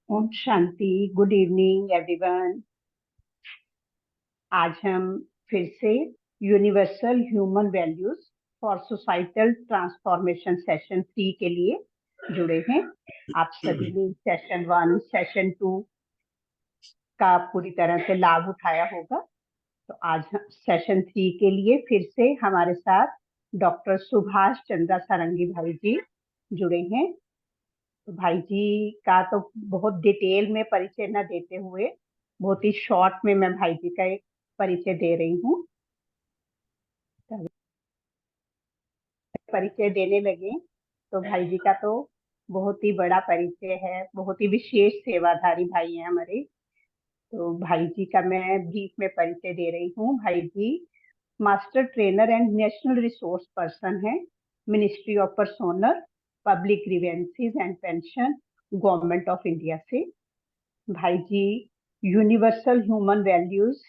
ओम शांति। Good evening everyone. आज हम फिर से universal human values for societal transformation session 3 के लिए जुड़े हैं। आप सभी ने सेशन 1 सेशन 2 का पूरी तरह से लाभ उठाया होगा। तो आज सेशन 3 के लिए फिर से हमारे साथ डॉक्टर सुभाष चंद्रा सारंगी भाई जी जुड़े हैं। तो भाई जी का तो बहुत डिटेल में परिचय न देते हुए बहुत ही शॉर्ट में मैं भाई जी का एक परिचय दे रही हूँ। परिचय देने लगे तो भाई जी का तो बहुत ही बड़ा परिचय है, बहुत ही विशेष सेवाधारी भाई हैं हमारे। तो भाई जी का मैं ब्रीफ में परिचय दे रही हूँ। भाई जी master trainer and national resource person है, ministry of personal public grievances and pension, government of India से। भाई जी यूनिवर्सल ह्यूमन वैल्यूज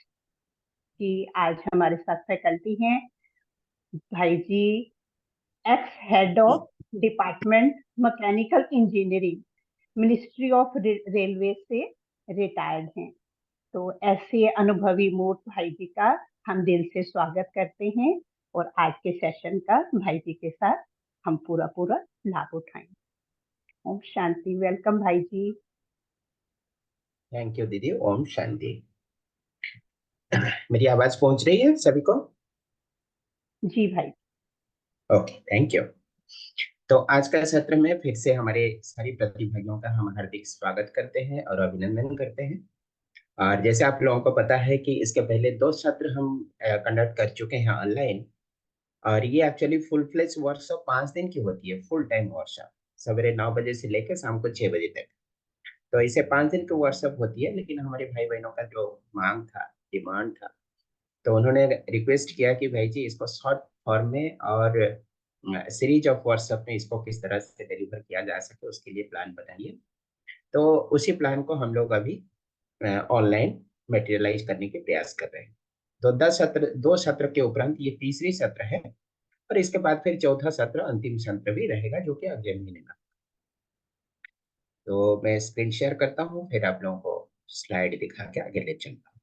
की आज हमारे साथ फैकल्टी हैं। भाई जी ex head of department mechanical engineering, ministry of railway से रिटायर्ड हैं। तो ऐसे अनुभवी मूर्त भाई जी का हम दिल से स्वागत करते हैं और आज के सेशन का भाई जी के साथ हम पूरा पूरा लाभ उठाएं। ओम शांति। वेलकम भाई जी। थैंक यू दीदी। ओम शांति। मेरी आवाज पहुंच रही है सभी को? जी भाई। Okay, thank you. तो आज का सत्र में फिर से हमारे सभी प्रतिभागियों का हम हार्दिक स्वागत करते हैं और अभिनंदन करते हैं। और जैसे आप लोगों को पता है कि इसके पहले दो सत्र हम कंडक्ट कर चुके हैं ऑनलाइन। और ये एक्चुअली फुल फ्लेज वर्कशॉप 5 दिन की होती है, फुल टाइम वर्कशॉप, सवेरे 9 बजे से लेकर शाम को 6 बजे तक। तो इसे 5 दिन की वर्कशॉप होती है, लेकिन हमारे भाई बहनों का जो मांग था, डिमांड था, तो उन्होंने रिक्वेस्ट किया कि भाई जी इसको शॉर्ट फॉर्म में और सीरीज ऑफ व्हाट्सएप में इसको किस तरह से डिलीवर किया जा सके, उसके लिए प्लान बनाइए। तो उसी प्लान को हम लोग अभी ऑनलाइन मटेरियलाइज करने के प्रयास कर रहे हैं। तो 10 सत्र, 2 सत्र के उपरांत ये तीसरी सत्र है। और इसके बाद फिर चौथा सत्र, अंतिम सत्र भी रहेगा, जो कि अगले महीने में। तो मैं स्क्रीन शेयर करता हूँ, फिर आप लोगों को स्लाइड दिखा के आगे ले चलता हूँ।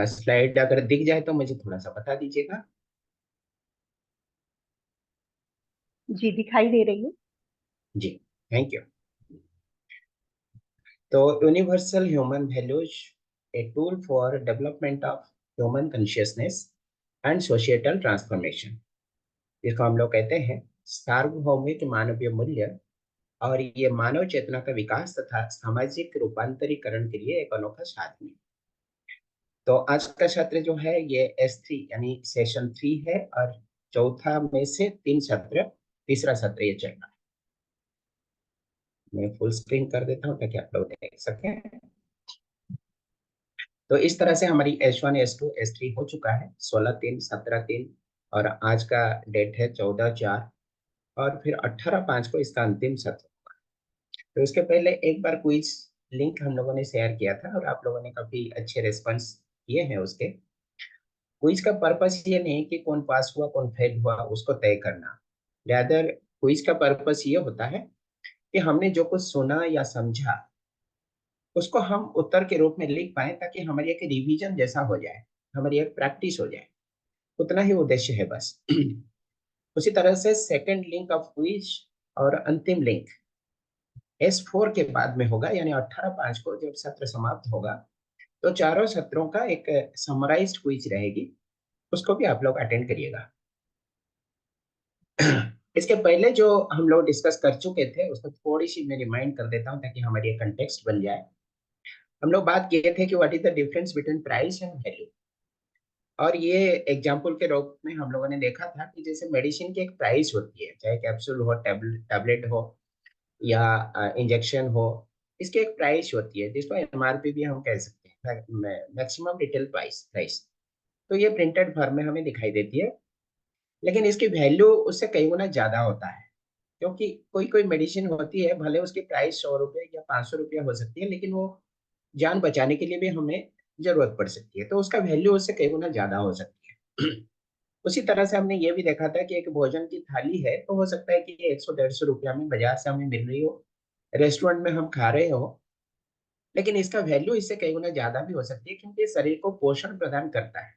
स्लाइड अगर दिख जाए तो मुझे थोड़ा सा बता दीजिएगा। जी दिखाई दे रही है। जी, थैंक यू। तो universal human values, a tool for development of human consciousness and societal transformation, इसको हम लोग कहते हैं सार्वभौमिक मानवीय मूल्य और ये मानव चेतना का विकास तथा सामाजिक रूपांतरीकरण के लिए एक अनोखा साधन है। तो आज का सत्र जो है ये S3 यानी सेशन 3 है, और चौथा में से 3 सत्र, तीसरा सत्र ये चल रहा है। मैं फुल स्क्रीन कर देता हूँ ताकि आप लोग देख सकें। तो इस तरह से हमारी S1 S2 S3 हो चुका है, 16/3 17/3, और आज का डेट है 14/4, और फिर 18/5 को इसका अंतिम सत्र। तो इसके पहले एक बार क्विज लिंक हम लोगों ने शेयर किया था, और आप लोगों ने काफी अच्छे रेस्पॉन्स किए हैं उसके। क्विज का पर्पस ये नहीं कि कौन पास हुआ कौन फेल हुआ उसको तय करना, रादर क्विज का पर्पस ये होता है कि हमने जो कुछ सुना या समझा उसको हम उत्तर के रूप में लिख पाए, ताकि हमारी एक रिवीजन जैसा हो जाए, हमारी एक प्रैक्टिस हो जाए। उतना ही उद्देश्य है बस। उसी तरह से सेकंड लिंक ऑफ क्विज और अंतिम लिंक S4 के बाद में होगा, यानी 18/5 को जब सत्र समाप्त होगा तो चारों सत्रों का एक समराइज्ड क्विज रहेगी, उसको भी आप लोग अटेंड करिएगा। इसके पहले जो हम लोग डिस्कस कर चुके थे उसको थोड़ी सी मैं रिमाइंड कर देता हूँ, ताकि हमारी एक कंटेक्स्ट बन जाए। हम लोग बात किए थे कि what is the difference between price and value. और ये एग्जाम्पल के रूप में हम लोगों ने देखा था कि जैसे मेडिसिन की एक प्राइस होती है, चाहे कैप्सूल हो, टैबलेट हो, या इंजेक्शन हो, इसकी एक प्राइस होती है जिसको MRP भी हम कह सकते हैं, मैक्सिमम रिटेल प्राइस प्राइस। तो ये प्रिंटेड फॉर्म में हमें दिखाई देती है, लेकिन इसकी वैल्यू उससे कई गुना ज्यादा होता है। क्योंकि कोई कोई मेडिसिन होती है, भले उसकी प्राइस 100 रुपये या 500 रुपया हो सकती है, लेकिन वो जान बचाने के लिए भी हमें जरूरत पड़ सकती है, तो उसका वैल्यू उससे कई गुना ज्यादा हो सकती है। उसी तरह से हमने ये भी देखा था कि एक भोजन की थाली है तो हो सकता है कि ये 100-150 रुपया में बाजार से हमें मिल रही हो, रेस्टोरेंट में हम खा रहे हो, लेकिन इसका वैल्यू इससे कई गुना ज्यादा भी हो सकती है, क्योंकि शरीर को पोषण प्रदान करता है,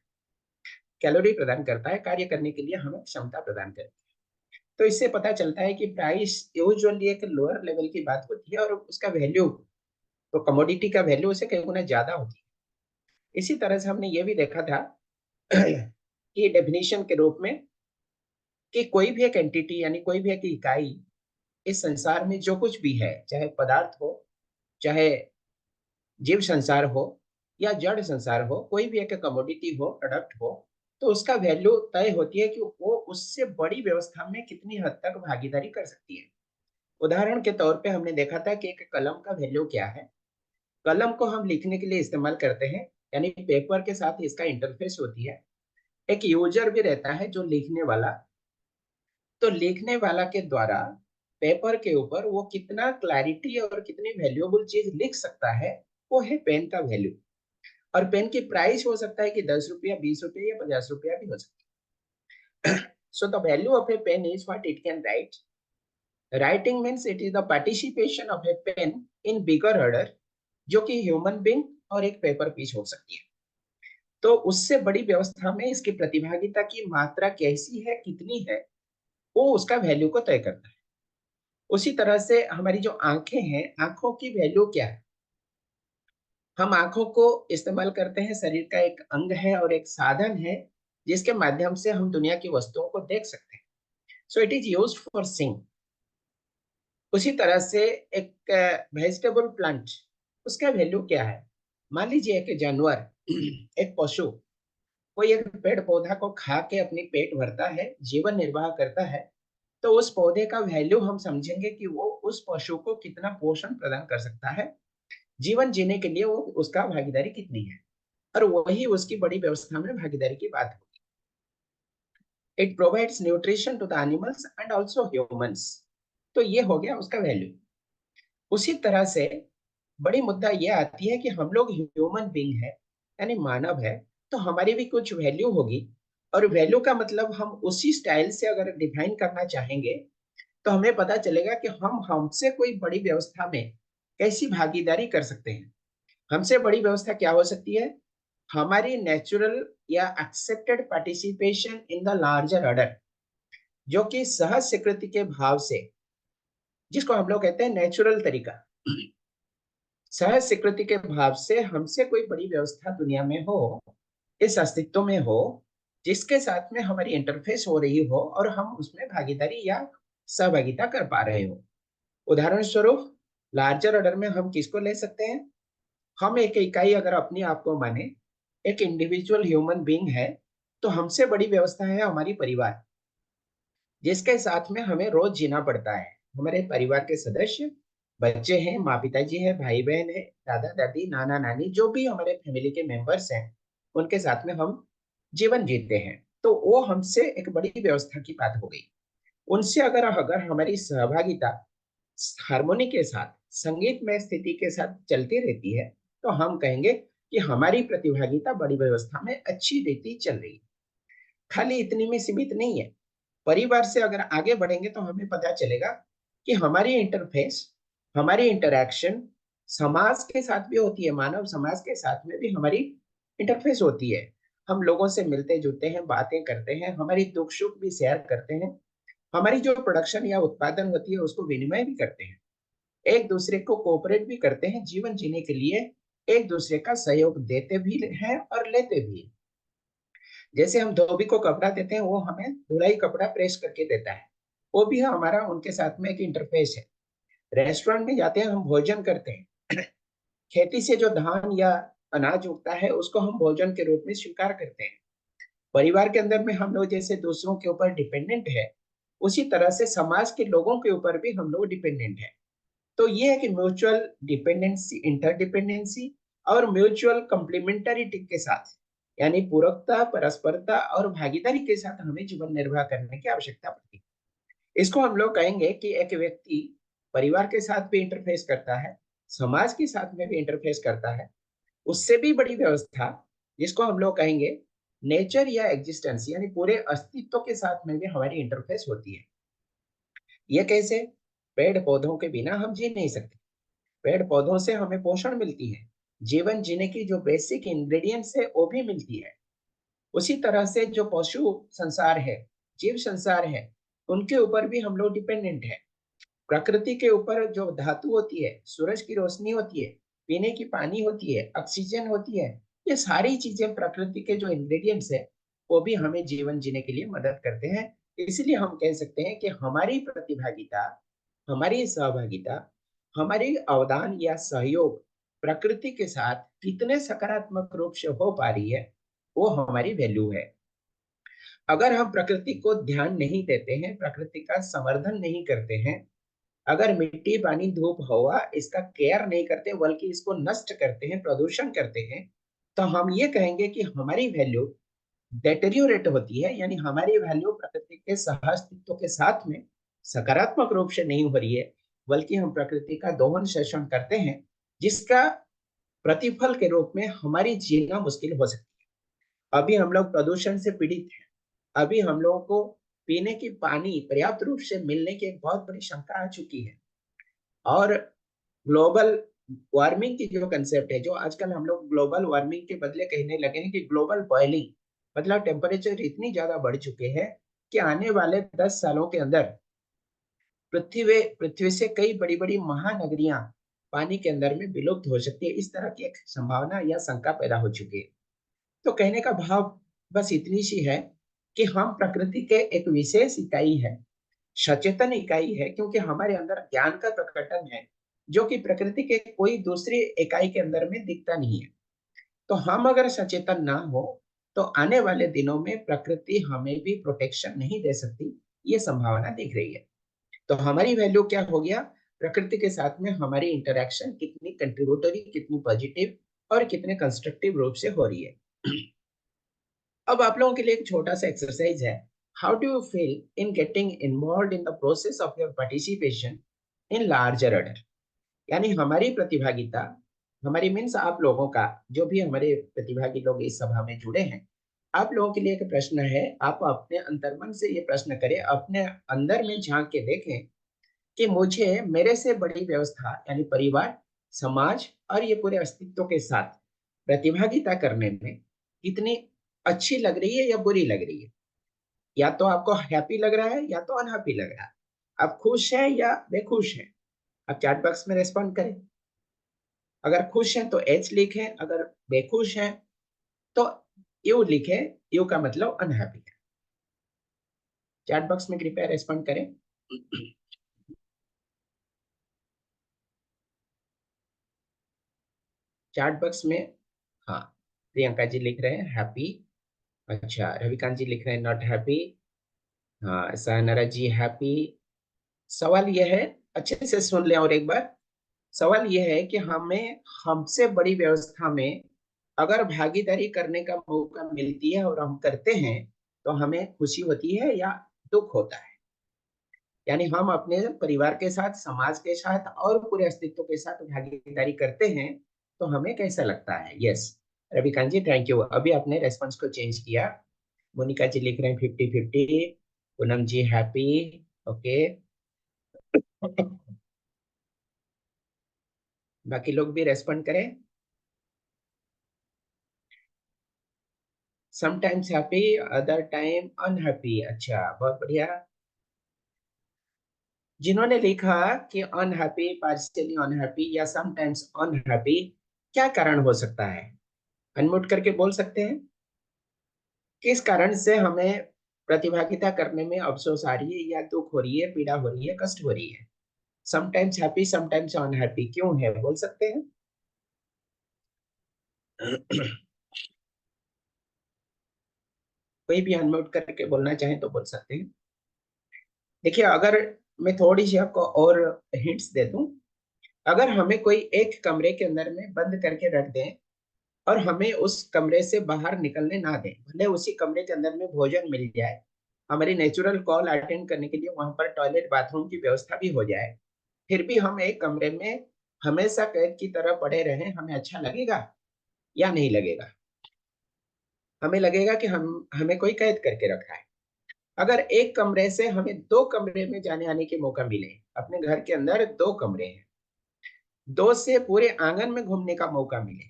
कैलोरी प्रदान करता है, कार्य करने के लिए हमें क्षमता प्रदान करता है। तो इससे पता चलता है कि प्राइस यूजुअली एक लोअर लेवल की बात होती है और उसका वैल्यू, तो कमोडिटी का वैल्यू उससे कई गुना ज्यादा होती है। इसी तरह से हमने ये भी देखा था कि डेफिनेशन के रूप में कि कोई भी एक एंटिटी यानी कोई भी एक इकाई इस संसार में जो कुछ भी है, चाहे पदार्थ हो, चाहे जीव संसार हो या जड़ संसार हो, कोई भी एक कमोडिटी हो, प्रोडक्ट हो, तो उसका वैल्यू तय होती है कि वो उससे बड़ी व्यवस्था में कितनी हद तक भागीदारी कर सकती है। उदाहरण के तौर पे हमने देखा था कि एक कलम का वैल्यू क्या है। कलम को हम लिखने के लिए इस्तेमाल करते हैं, यानी पेपर के साथ इसका इंटरफेस होती है। एक यूजर भी रहता है जो लिखने वाला, तो लिखने वाला के द्वारा पेपर के ऊपर वो कितना क्लैरिटी और कितनी वैल्यूएबल चीज लिख सकता है, वो है पेन का वैल्यू। और पेन की प्राइस हो सकता है कि 10 रुपया, 20 रुपया या 50 रुपया भी हो सकती है। So the value of a pen is what it can write. Writing means it is the participation of a pen in bigger order, जो कि ह्यूमन बींग और एक पेपर पीस हो सकती है। तो उससे बड़ी व्यवस्था में इसकी प्रतिभागिता की मात्रा कैसी है, कितनी है, वो उसका वैल्यू को तय करता है। उसी तरह से हमारी जो आंखें हैं, आंखों की वैल्यू क्या है। हम आंखों को इस्तेमाल करते हैं, शरीर का एक अंग है और एक साधन है जिसके माध्यम से हम दुनिया की वस्तुओं को देख सकते हैं। So it is used for seeing. उसी तरह से एक वेजिटेबल प्लांट, उसका वैल्यू क्या है। मान लीजिए एक जानवर, एक पशु कोई एक पेड़ पौधा को खा के अपनी पेट भरता है, जीवन निर्वाह करता है, तो उस पौधे का वैल्यू हम समझेंगे कि वो उस पशु को कितना पोषण प्रदान कर सकता है, जीवन जीने के लिए वो उसका भागीदारी कितनी है। और वही उसकी बड़ी व्यवस्था में भागीदारी की बात होगी। It provides nutrition to the animals and also humans. तो ये हो गया उसका वैल्यू। उसी तरह से बड़ी मुद्दा ये आती है कि हम लोग ह्यूमन बींग है, यानी मानव है, तो हमारी भी कुछ वैल्यू होगी। और वैल्यू का मतलब हम उसी स्टाइल से अगर डिफाइन करना चाहेंगे तो हमें पता चलेगा कि हम हमसे कोई बड़ी व्यवस्था में कैसी भागीदारी कर सकते हैं। हमसे बड़ी व्यवस्था क्या हो सकती है, हमारी नेचुरल या accepted participation in the larger order, जो कि सहज स्वीकृति के भाव से, जिसको हम लोग कहते हैं नेचुरल तरीका, सहज स्वीकृति के भाव से हमसे कोई बड़ी व्यवस्था दुनिया में हो, इस अस्तित्व में हो, जिसके साथ में हमारी इंटरफेस हो रही हो और हम उसमें भागीदारी या सहभागिता कर पा रहे हो। उदाहरण स्वरूप लार्जर ऑर्डर में हम किसको ले सकते हैं। हम एक इकाई अगर अपने आप को माने, एक इंडिविजुअल ह्यूमन बीइंग है, तो हमसे बड़ी व्यवस्था है हमारी परिवार, जिसके साथ में हमें रोज जीना पड़ता है। हमारे परिवार के सदस्य, बच्चे हैं, माँ पिताजी है, भाई बहन है, दादा दादी, नाना नानी, जो भी हमारे फैमिली के मेंबर्स हैं, उनके साथ में हम जीवन जीते हैं। तो वो हमसे एक बड़ी व्यवस्था की बात हो गई। उनसे अगर अगर हमारी सहभागिता हारमोनी के साथ, संगीत में स्थिति के साथ चलती रहती है, तो हम कहेंगे कि हमारी प्रतिभागिता बड़ी व्यवस्था में अच्छी रीति चल रही है। खाली इतनी में सीमित नहीं है। परिवार से अगर आगे बढ़ेंगे तो हमें पता चलेगा कि हमारी इंटरफेस, हमारी इंटरैक्शन समाज के साथ भी होती है। मानव समाज के साथ में भी हमारी इंटरफेस होती है। हम लोगों से मिलते जुलते हैं, बातें करते हैं, हमारी दुख सुख भी शेयर करते हैं, हमारी जो प्रोडक्शन या उत्पादन होती है उसको विनिमय भी करते हैं, एक दूसरे को कोऑपरेट भी करते हैं, जीवन जीने के लिए एक दूसरे का सहयोग देते भी हैं और लेते भी हैं। जैसे हम धोबी को कपड़ा देते हैं, वो हमें धुलाई कपड़ा प्रेस करके देता है, वो भी हमारा उनके साथ में एक इंटरफेस है। रेस्टोरेंट में जाते हैं, हम भोजन करते हैं, खेती से जो धान या अनाज उगता है उसको हम भोजन के रूप में स्वीकार करते हैं। परिवार के अंदर में हम लोग जैसे दूसरों के ऊपर डिपेंडेंट है, उसी तरह से समाज के लोगों के ऊपर भी हम लोग डिपेंडेंट है। तो ये है कि म्यूचुअल डिपेंडेंसी, इंटरडिपेंडेंसी और म्यूचुअल कंप्लीमेंटरिटी के साथ, यानी पूरकता, परस्परता और भागीदारी के साथ हमें जीवन निर्वाह करने की आवश्यकता पड़ती है। इसको हम लोग कहेंगे कि एक व्यक्ति परिवार के साथ भी इंटरफेस करता है, समाज के साथ में भी इंटरफेस करता है, उससे भी बड़ी व्यवस्था जिसको हम लोग कहेंगे नेचर या एग्जिस्टेंस यानी पूरे अस्तित्व के साथ में भी हमारी इंटरफेस होती है। ये कैसे? पेड़ पौधों के बिना हम जी नहीं सकते। पेड़ पौधों से हमें पोषण मिलती है, जीवन जीने की जो बेसिक इंग्रेडिएंट्स है वो भी मिलती है। उसी तरह से जो पशु संसार है, जीव संसार है, उनके ऊपर भी हम लोग डिपेंडेंट है। प्रकृति के ऊपर जो धातु होती है, सूरज की रोशनी होती है, पीने की पानी होती है, ऑक्सीजन होती है, ये सारी चीजें प्रकृति के जो इंग्रेडिएंट्स है वो भी हमें जीवन जीने के लिए मदद करते हैं। इसलिए हम कह सकते हैं कि हमारी प्रतिभागिता, हमारी सहभागिता, हमारी अवदान या सहयोग प्रकृति के साथ कितने सकारात्मक रूप से हो पा रही है, वो हमारी वैल्यू है। अगर हम प्रकृति को ध्यान नहीं देते हैं, प्रकृति का संवर्धन नहीं करते हैं, अगर मिट्टी पानी धूप हवा इसका केयर नहीं करते बल्कि इसको नष्ट करते हैं, प्रदूषण करते हैं, तो हम ये कहेंगे कि हमारी वैल्यू डेटेरियोरेट होती है, यानी हमारी वैल्यू प्रकृति के सहअस्तित्व के साथ में सकारात्मक रूप से नहीं हो रही है, बल्कि हम प्रकृति का दोहन शोषण करते हैं, जिसका प्रतिफल के रूप में हमारी जीना मुश्किल हो सकती है। अभी हम लोग प्रदूषण से पीड़ित हैं। अभी हम लोगों को पीने की पानी पर्याप्त रूप से मिलने की एक बहुत बड़ी शंका आ चुकी है। और ग्लोबल वार्मिंग की जो कंसेप्ट है, जो आजकल हम लोग ग्लोबल वार्मिंग के बदले कहने लगे हैं कि ग्लोबल बॉइलिंग, मतलब टेम्परेचर इतनी ज्यादा बढ़ चुके हैं कि आने वाले 10 सालों के अंदर पृथ्वी से कई बड़ी बड़ी महानगरियां पानी के अंदर में विलुप्त हो सकती है। इस तरह की एक संभावना या शंका पैदा हो चुकी है। तो कहने का भाव बस इतनी सी है कि हम प्रकृति के एक विशेष इकाई है, सचेतन इकाई है, क्योंकि हमारे अंदर ज्ञान का प्रकटन है जो कि प्रकृति के कोई दूसरी इकाई के अंदर में दिखता नहीं है। तो हम अगर सचेतन ना हो तो आने वाले दिनों में प्रकृति हमें भी प्रोटेक्शन नहीं दे सकती, ये संभावना दिख रही है। तो हमारी वैल्यू क्या हो गया? प्रकृति के साथ में हमारी इंटरेक्शन कितनी कंट्रीब्यूटरी, कितनी पॉजिटिव और कितने कंस्ट्रक्टिव रूप से हो रही है। अब आप लोगों के लिए एक छोटा सा एक्सरसाइज है। How do you feel in getting involve in the process of your participation in larger order? यानी हमारी प्रतिभागिता, हमारी मीन्स आप लोगों का, जो भी हमारे प्रतिभागी लोग इस सभा में जुड़े हैं, आप लोगों के लिए एक प्रश्न है। आप अपने अंतर्मन से ये प्रश्न करें, अपने अंदर में झांक के देखें कि मुझे मेरे से बड़ी व्यवस्था यानी परिवार, समाज और ये पूरे अस्तित्व के साथ प्रतिभागिता करने में कितनी अच्छी लग रही है या बुरी लग रही है। या तो आपको हैप्पी लग रहा है या तो अनहैप्पी लग रहा है। आप खुश हैं या बेखुश हैं? आप चैट बॉक्स में रेस्पॉन्ड करें। अगर खुश हैं तो एच लिखें, अगर बेखुश हैं तो यू लिखें। यू का मतलब अनहैप्पी है। चैट बॉक्स में कृपया रेस्पॉन्ड करें। चैट बॉक्स में, हाँ, प्रियंका जी लिख रहे हैं हैप्पी। अच्छा, रविकांत जी लिख रहे हैं नॉट हैप्पी। हाँ, सायनरा जी हैप्पी। सवाल यह है, अच्छे से सुन लें और एक बार। सवाल यह है कि हमें हमसे बड़ी व्यवस्था में अगर भागीदारी करने का मौका मिलती है और हम करते हैं तो हमें खुशी होती है या दुख होता है? यानी हम अपने परिवार के साथ, समाज के साथ और पूरे अस्तित्व के साथ भागीदारी करते हैं तो हमें कैसा लगता है? Yes, Ravikant ji thank you. अभी आपने रेस्पॉन्स को चेंज किया। मोनिका जी लिख रहे हैं 50-50। पूनम जी हैप्पी। ओके। बाकी लोग भी रेस्पॉन्ड करें। Sometimes happy, other time unhappy. अच्छा, बहुत बढ़िया। जिन्होंने लिखा कि अनहैप्पी, पार्शियली अनहैप्पी या समटाइम्स अनहैप्पी, क्या कारण हो सकता है? अनम्यूट करके बोल सकते हैं किस कारण से हमें प्रतिभागिता करने में अफसोस आ रही है या दुख हो रही है, पीड़ा हो रही है, कष्ट हो रही है? समटाइम्स हैप्पी, समटाइम्स अनहैप्पी क्यों है, बोल सकते हैं? कोई भी अनम्यूट करके बोलना चाहे तो बोल सकते हैं। देखिए, अगर मैं थोड़ी सी आपको और हिंट्स दे दूं, अगर हमें कोई एक कमरे के अंदर में बंद करके रख दें और हमें उस कमरे से बाहर निकलने ना दें, भले उसी कमरे के अंदर में भोजन मिल जाए, हमारी नेचुरल कॉल अटेंड करने के लिए वहां पर टॉयलेट बाथरूम की व्यवस्था भी हो जाए, फिर भी हम एक कमरे में हमेशा कैद की तरह पड़े रहें, हमें अच्छा लगेगा या नहीं लगेगा? हमें लगेगा कि हम हमें कोई कैद करके रखा है। अगर एक कमरे से हमें दो कमरे में जाने आने के मौका मिले, अपने घर के अंदर दो कमरे हैं, दो से पूरे आंगन में घूमने का मौका मिले,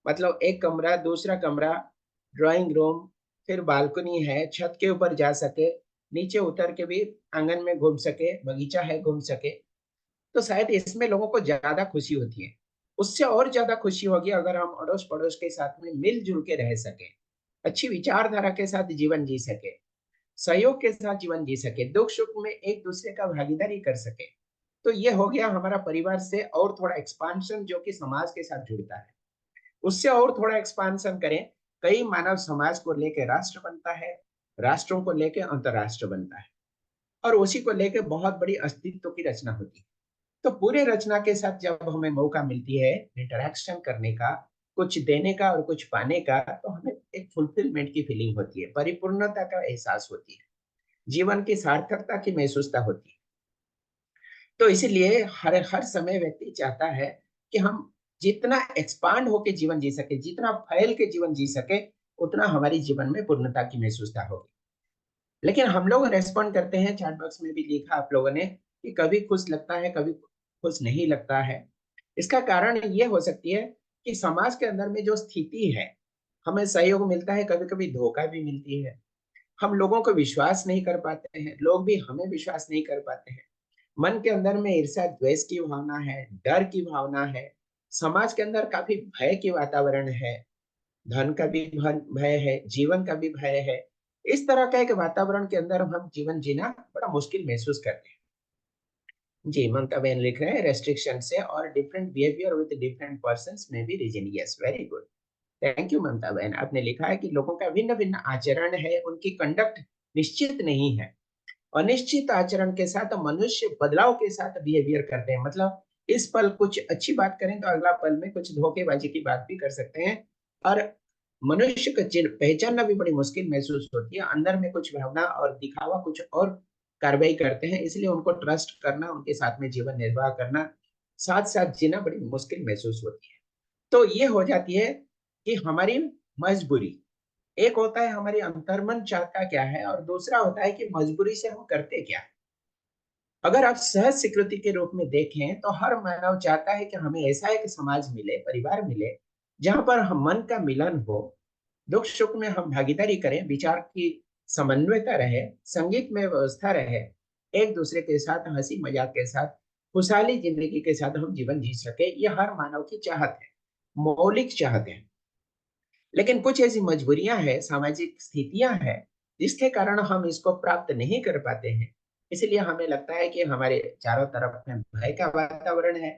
मतलब एक कमरा, दूसरा कमरा, ड्राइंग रूम, फिर बालकनी है, छत के ऊपर जा सके, नीचे उतर के भी आंगन में घूम सके, बगीचा है घूम सके, तो शायद इसमें लोगों को ज्यादा खुशी होती है। उससे और ज्यादा खुशी होगी अगर हम अड़ोस पड़ोस के साथ में मिलजुल के रह सके, अच्छी विचारधारा के साथ जीवन जी सके, सहयोग के साथ जीवन जी सके, दुख सुख में एक दूसरे का भागीदारी कर सके। तो ये हो गया हमारा परिवार से और थोड़ा एक्सपांशन, जो कि समाज के साथ जुड़ता है। उससे और थोड़ा एक्सपांशन करें, कई मानव समाज को लेकर राष्ट्र बनता है, राष्ट्रों को लेकर अंतरराष्ट्र बनता है, और उसी को लेकर बहुत बड़ी अस्तित्व की रचना होती है। तो पूरे रचना के साथ जब हमें मौका मिलती है इंटरेक्शन करने का, कुछ देने का और कुछ पाने का, तो हमें एक फुलफिलमेंट की फीलिंग होती है, परिपूर्णता का एहसास होती है, जीवन की सार्थकता की महसूसता होती है। तो इसीलिए हर हर समय व्यक्ति चाहता है कि हम जितना एक्सपांड होके जीवन जी सके, जितना फैल के जीवन जी सके, उतना हमारी जीवन में पूर्णता की महसूसता होगी। लेकिन हम लोग रेस्पॉन्ड करते हैं, चैट बॉक्स में भी लिखा आप लोगों ने, कि कभी खुश लगता है, कभी खुश नहीं लगता है। इसका कारण ये हो सकती है कि समाज के अंदर में जो स्थिति है, हमें सहयोग मिलता है, कभी कभी धोखा भी मिलती है, हम लोगों को विश्वास नहीं कर पाते हैं, लोग भी हमें विश्वास नहीं कर पाते हैं, मन के अंदर में ईर्ष्या द्वेष की भावना है, डर की भावना है, समाज के अंदर काफी भय की वातावरण है, धन का भी भय है, जीवन का भी भय है। इस तरह का एक वातावरण के अंदर हम जीवन जीना बड़ा मुश्किल महसूस करते हैं। जी, ममता बहन लिख रहे हैं, रेस्ट्रिक्शन से और different behaviour with different persons में भी reason. Yes, very good, thank you Mamta बहन। आपने लिखा है कि लोगों का भिन्न भिन्न आचरण है, उनकी कंडक्ट निश्चित नहीं है, अनिश्चित आचरण के साथ मनुष्य बदलाव के साथ बिहेवियर करते हैं। मतलब इस पल कुछ अच्छी बात करें तो अगला पल में कुछ धोखेबाजी की बात भी कर सकते हैं, और मनुष्य को पहचानना भी बड़ी मुश्किल महसूस होती है, अंदर में कुछ भावना और दिखावा कुछ और कार्रवाई करते हैं, इसलिए उनको ट्रस्ट करना, उनके साथ में जीवन निर्वाह करना, साथ साथ जीना बड़ी मुश्किल महसूस होती है। तो ये हो जाती है कि हमारी मजबूरी, एक होता है हमारी अंतर्मन चाहता क्या है, और दूसरा होता है कि मजबूरी से हम करते क्या है। अगर आप सहज स्वीकृति के रूप में देखें तो हर मानव चाहता है कि हमें ऐसा एक समाज मिले, परिवार मिले, जहां पर हम मन का मिलन हो, दुख सुख में हम भागीदारी करें, विचार की समन्वयता रहे, संगीत में व्यवस्था रहे, एक दूसरे के साथ हंसी मजाक के साथ खुशहाली जिंदगी के साथ हम जीवन जी सके। ये हर मानव की चाहत है, मौलिक चाहत है। लेकिन कुछ ऐसी मजबूरियां हैं, सामाजिक स्थितियां हैं, जिसके कारण हम इसको प्राप्त नहीं कर पाते हैं। इसलिए हमें लगता है कि हमारे चारों तरफ में भय का वातावरण है,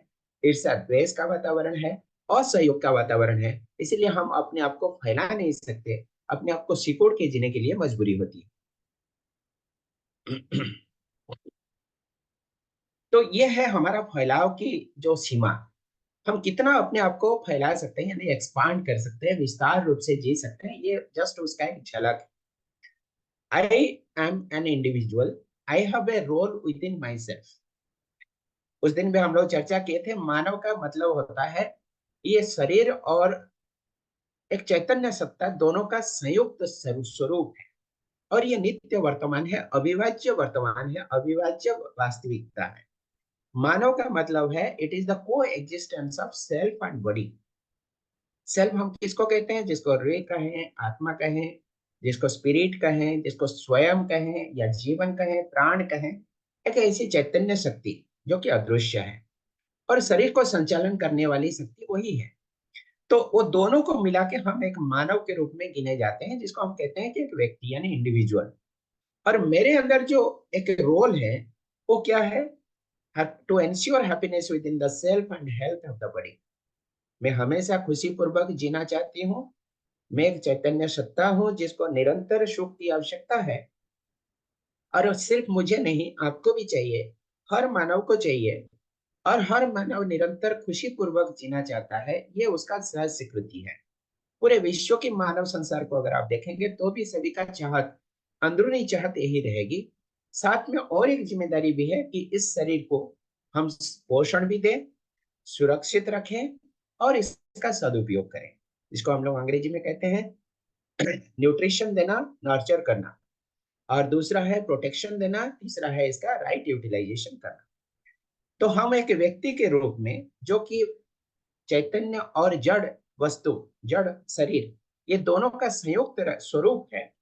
ईर्ष्या द्वेष का वातावरण है, असहयोग का वातावरण है। इसलिए हम अपने आप को फैला नहीं सकते, अपने आप को सिकोड़ के जीने के लिए मजबूरी होती है। तो ये है हमारा फैलाव की जो सीमा, हम कितना अपने आप को फैला सकते हैं, यानी एक्सपांड कर सकते हैं, विस्तार रूप से जी सकते हैं, ये जस्ट उसका एक झलक। I am an individual, I have a role within myself. उस दिन भी हम लोग चर्चा किए थे, मानव का मतलब होता है ये शरीर और एक चैतन्य सत्ता दोनों का संयुक्त स्वरूप है, और ये नित्य वर्तमान है, अविभाज्य वर्तमान है, अविभाज्य वास्तविकता है। मानव का मतलब है इट इज द को existence of self and body. Self हम किसको कहते हैं? जिसको रे कहें, आत्मा कहें, जिसको स्पिरिट कहें, जिसको स्वयं कहें या जीवन कहें, प्राण कहें, एक ऐसी चैतन्य शक्ति जो कि अदृश्य है, और शरीर को संचालन करने वाली शक्ति वही है। तो वो दोनों को मिला के हम एक मानव के रूप में गिने जाते हैं, जिसको हम कहते हैं कि एक व्यक्ति यानी इंडिविजुअल। और मेरे अंदर जो एक रोल है वो क्या है? To ensure happiness within the self and health of the body. मैं हमेशा खुशी पूर्वक जीना चाहती हूँ। मैं एक चैतन्य सत्ता हूँ जिसको निरंतर सुख की आवश्यकता है, और सिर्फ मुझे नहीं, आपको भी चाहिए, हर मानव को चाहिए, और हर मानव निरंतर खुशी पूर्वक जीना चाहता है। ये उसका सहज स्वीकृति है। पूरे विश्व के मानव संसार को अगर आप देखेंगे तो भी सभी का चाहत, अंदरूनी चाहत यही रहेगी। साथ में और एक जिम्मेदारी भी है कि इस शरीर को हम पोषण भी दें, सुरक्षित रखें, और इसका सदुपयोग करें, जिसको हम लोग अंग्रेजी में कहते हैं न्यूट्रिशन देना, नर्चर करना, और दूसरा है प्रोटेक्शन देना, तीसरा है इसका राइट यूटिलाइजेशन करना। तो हम एक व्यक्ति के रूप में, जो कि चैतन्य और जड़ वस्तु, जड़ शरीर, ये दोनों का संयुक्त स्वरूप है,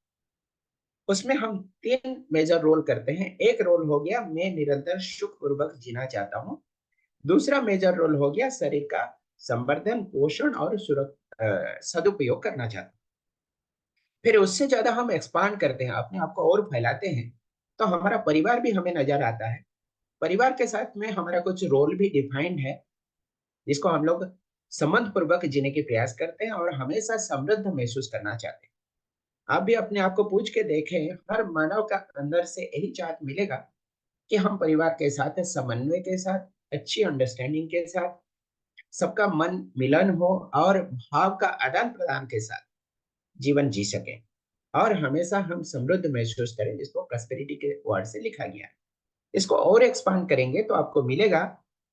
उसमें हम तीन मेजर रोल करते हैं। एक रोल हो गया मैं निरंतर सुख पूर्वक जीना चाहता हूँ। दूसरा मेजर रोल हो गया शरीर का संवर्धन, पोषण और सदुपयोग करना चाहता हूँ। फिर उससे ज्यादा हम एक्सपांड करते हैं, अपने आप को और फैलाते हैं, तो हमारा परिवार भी हमें नजर आता है। परिवार के साथ में हमारा कुछ रोल भी डिफाइंड है, जिसको हम लोग संबंध पूर्वक जीने के प्रयास करते हैं और हमेशा समृद्ध महसूस करना चाहते हैं। आप भी अपने आप को पूछ के देखें, हर मानव का अंदर से यही चाहत मिलेगा कि हम परिवार के साथ समन्वय के साथ, अच्छी अंडरस्टैंडिंग के साथ, सबका मन मिलन हो और भाव का आदान प्रदान के साथ जीवन जी सकें, और हमेशा हम समृद्ध महसूस करें, जिसको प्रॉस्पेरिटी के वर्ड से लिखा गया है। इसको और एक्सपांड करेंगे तो आपको मिलेगा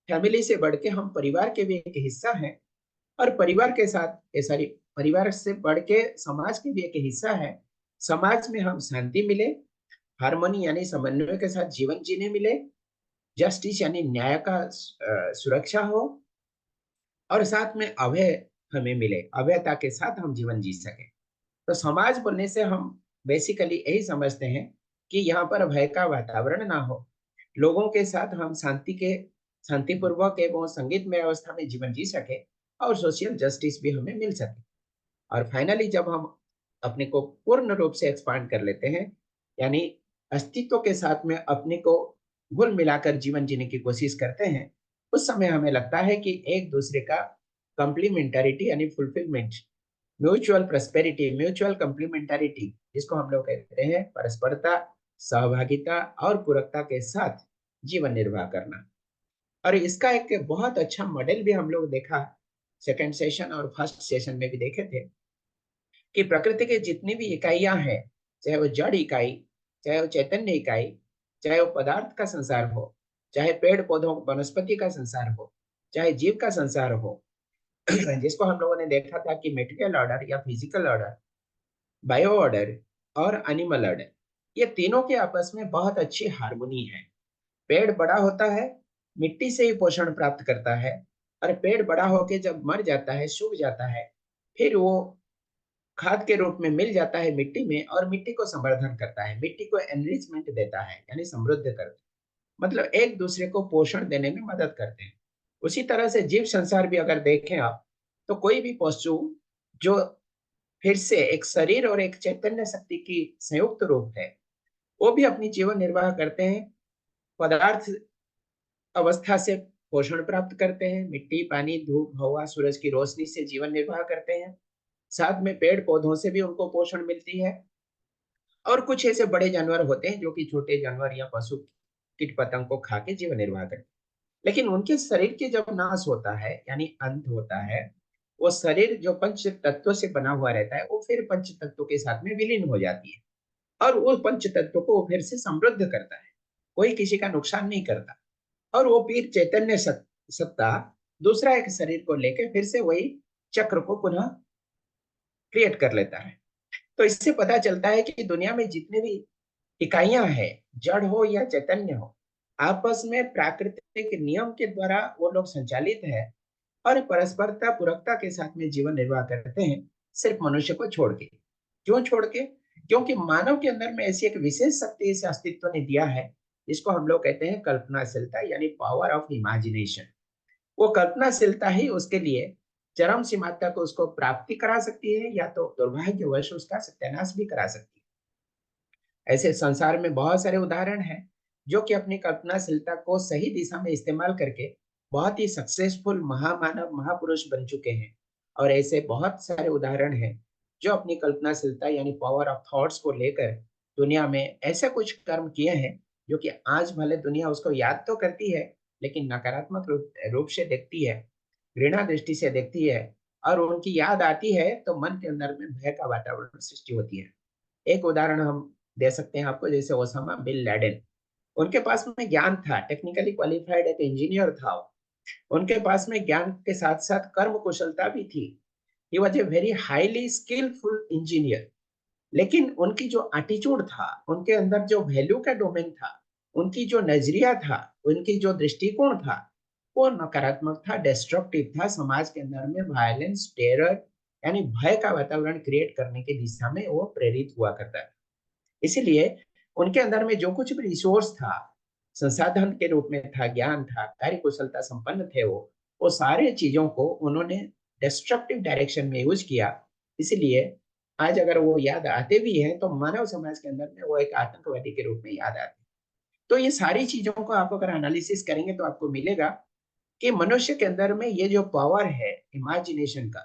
फैमिली से बढ़ के हम परिवार के भी एक हिस्सा हैं, और परिवार के साथ ये सारी, परिवार से बढ़ के समाज के भी एक हिस्सा है। समाज में हम शांति मिले, हार्मोनी यानी समन्वय के साथ जीवन जीने मिले, जस्टिस यानी न्याय का सुरक्षा हो, और साथ में अभय हमें मिले, अभयता के साथ हम जीवन जी सके। तो समाज बोलने से हम बेसिकली यही समझते हैं कि यहाँ पर भय का वातावरण ना हो, लोगों के साथ हम शांतिपूर्वक एवं संगीतमय अवस्था में जीवन जी सके, और सोशल जस्टिस भी हमें मिल सके। और फाइनली जब हम अपने को पूर्ण रूप से एक्सपांड कर लेते हैं, यानी अस्तित्व के साथ में अपने को घुल मिलाकर जीवन जीने की कोशिश करते हैं, उस समय हमें लगता है कि एक दूसरे का कंप्लीमेंटरिटी यानी फुलफिलमेंट, म्यूचुअल प्रॉस्पेरिटी, म्यूचुअल कंप्लीमेंटरिटी, जिसको हम लोग कहते हैं परस्परता, सहभागिता और पूरकता के साथ जीवन निर्वाह करना। और इसका एक बहुत अच्छा मॉडल भी हम लोग देखा, सेकंड सेशन और फर्स्ट सेशन में भी देखे थे, कि प्रकृति के जितनी भी इकाइयां हैं, चाहे वो जड़ इकाई, चाहे वो चैतन्य इकाई, चाहे वो पदार्थ का संसार हो, चाहे पेड़ पौधों वनस्पति का संसार हो, चाहे जीव का संसार हो, जिसको हम लोगों ने देखा था कि मेटेरियल ऑर्डर या फिजिकल ऑर्डर, बायो ऑर्डर और एनिमल ऑर्डर, ये तीनों के आपस में बहुत अच्छी हार्मोनी है। पेड़ बड़ा होता है, मिट्टी से ही पोषण प्राप्त करता है, और पेड़ बड़ा होके जब मर जाता है, सूख जाता है, फिर वो खाद के रूप में मिल जाता है मिट्टी में, और मिट्टी को संवर्धन करता है, मिट्टी को एनरिचमेंट देता है, यानी समृद्ध करता है, मतलब एक दूसरे को पोषण देने में मदद करते हैं। उसी तरह से जीव संसार भी अगर देखें आप, तो कोई भी पशु जो फिर से एक शरीर और एक चैतन्य शक्ति की संयुक्त रूप है, वो भी अपनी जीवन निर्वाह करते हैं, पदार्थ अवस्था से पोषण प्राप्त करते हैं, मिट्टी, पानी, धूप, हवा, सूरज की रोशनी से जीवन निर्वाह करते हैं, साथ में पेड़ पौधों से भी उनको पोषण मिलती है। और कुछ ऐसे बड़े जानवर होते हैं जो कि छोटे जानवर या पशु, कीट पतंग को खा के जीवन निर्वाह करते हैं। लेकिन उनके शरीर के जब नाश होता है, यानी अंत होता है, वो शरीर जो पंच तत्वों से बना हुआ रहता है, वो फिर पंच तत्वों के साथ में विलीन हो जाती है, और वो पंच तत्वों को फिर से समृद्ध करता है, कोई किसी का नुकसान नहीं करता, और वो फिर चैतन्य सत्ता दूसरा एक शरीर को लेकर फिर से वही चक्र को पुनः क्रिएट कर लेता है। तो इससे पता चलता है कि दुनिया में जितने भी इकाइयां हैं, जड़ हो या चैतन्य हो, आपस में प्राकृतिक नियम के द्वारा वो लोग संचालित है, और परस्परता पूरकता के साथ में जीवन निर्वाह करते हैं, सिर्फ मनुष्य को छोड़ के। क्यों छोड़ के? क्योंकि मानव के अंदर में ऐसी एक विशेष शक्ति इस अस्तित्व ने दिया है, जिसको हम लोग कहते हैं कल्पनाशीलता, यानी पावर ऑफ इमेजिनेशन। वो कल्पनाशीलता ही उसके लिए चरम सीमा तक उसको प्राप्ति करा सकती है, या तो दुर्भाग्यवश उसका सत्यानाश भी करा सकती है। ऐसे संसार में बहुत सारे उदाहरण हैं, जो कि अपनी कल्पनाशीलता को सही दिशा में इस्तेमाल करके बहुत ही सक्सेसफुल महामानव, महापुरुष बन चुके हैं। और ऐसे बहुत सारे उदाहरण हैं जो अपनी कल्पनाशीलता यानी पावर ऑफ थॉट्स को लेकर दुनिया में ऐसे कुछ कर्म किए हैं, जो कि आज भले दुनिया उसको याद तो करती है, लेकिन नकारात्मक रूप से देखती है, घृणा दृष्टि से देखती है, और उनकी याद आती है तो मन के अंदर में भय का वातावरण सृष्टि होती है। एक उदाहरण हम दे सकते हैं आपको, जैसे ओसामा बिन लैडेन। उनके पास में ज्ञान था, टेक्निकली क्वालिफाइड एक इंजीनियर था, उनके पास में ज्ञान के साथ साथ कर्म कुशलता भी थी। He was a very highly skillful engineer, लेकिन उनकी जो एटीट्यूड था, उनके अंदर जो वैल्यू का डोमेन था, उनकी जो नजरिया था, उनकी जो दृष्टिकोण था, वो नकारात्मक था, डिस्ट्रक्टिव था। समाज के अंदर में वायलेंस, टेरर यानी भय का वातावरण क्रिएट करने की दिशा में वो प्रेरित हुआ करता है। इसीलिए उनके अंदर में जो कुछ भी रिसोर्स था, संसाधन के रूप में था, ज्ञान था, कार्य कुशलता संपन्न थे, वो सारे चीजों को उन्होंने डिस्ट्रक्टिव डायरेक्शन में यूज किया। इसलिए आज अगर वो याद आते भी हैं तो मानव समाज के अंदर में वो एक आतंकवादी के रूप में याद आते हैं। तो ये सारी चीजों को आप अगर एनालिसिस करेंगे तो आपको मिलेगा कि मनुष्य के अंदर में ये जो पावर है इमेजिनेशन का,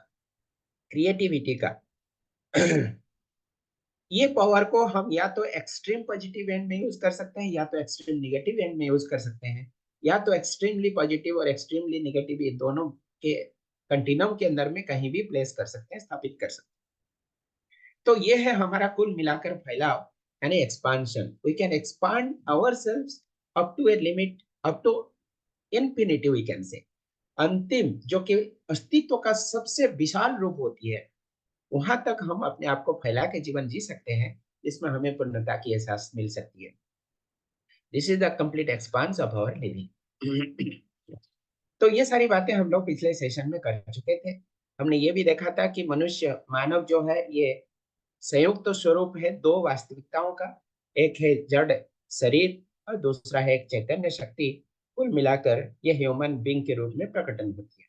क्रिएटिविटी का, ये पावर को हम या तो एक्सट्रीम पॉजिटिव एंड में यूज कर सकते हैं, या तो एक्सट्रीम निगेटिव एंड में यूज कर सकते हैं, या तो एक्सट्रीमली पॉजिटिव और एक्सट्रीमली निगेटिव, ये दोनों के कंटिन्यूम के अंदर में कहीं भी प्लेस कर सकते हैं, स्थापित कर सकते हैं। तो ये है हमारा कुल मिलाकर फैलाव, यानी expansion. We can expand ourselves up to a limit, up to infinity we can say. अंतिम जो कि अस्तित्व का सबसे विशाल रूप होती है, वहां तक हम अपने आप को फैला के जीवन जी सकते हैं, जिसमें हमें पूर्णता की एहसास मिल सकती है। This is the complete expanse of our living. तो ये सारी बातें हम लोग पिछले सेशन में कर चुके थे। हमने ये भी देखा था कि मनुष्य, मानव जो है, ये संयुक्त तो स्वरूप है दो वास्तविकताओं का। एक है जड़ शरीर और दूसरा है एक चैतन्य शक्ति। कुल मिलाकर ये ह्यूमन बींग के रूप में प्रकटन होती है।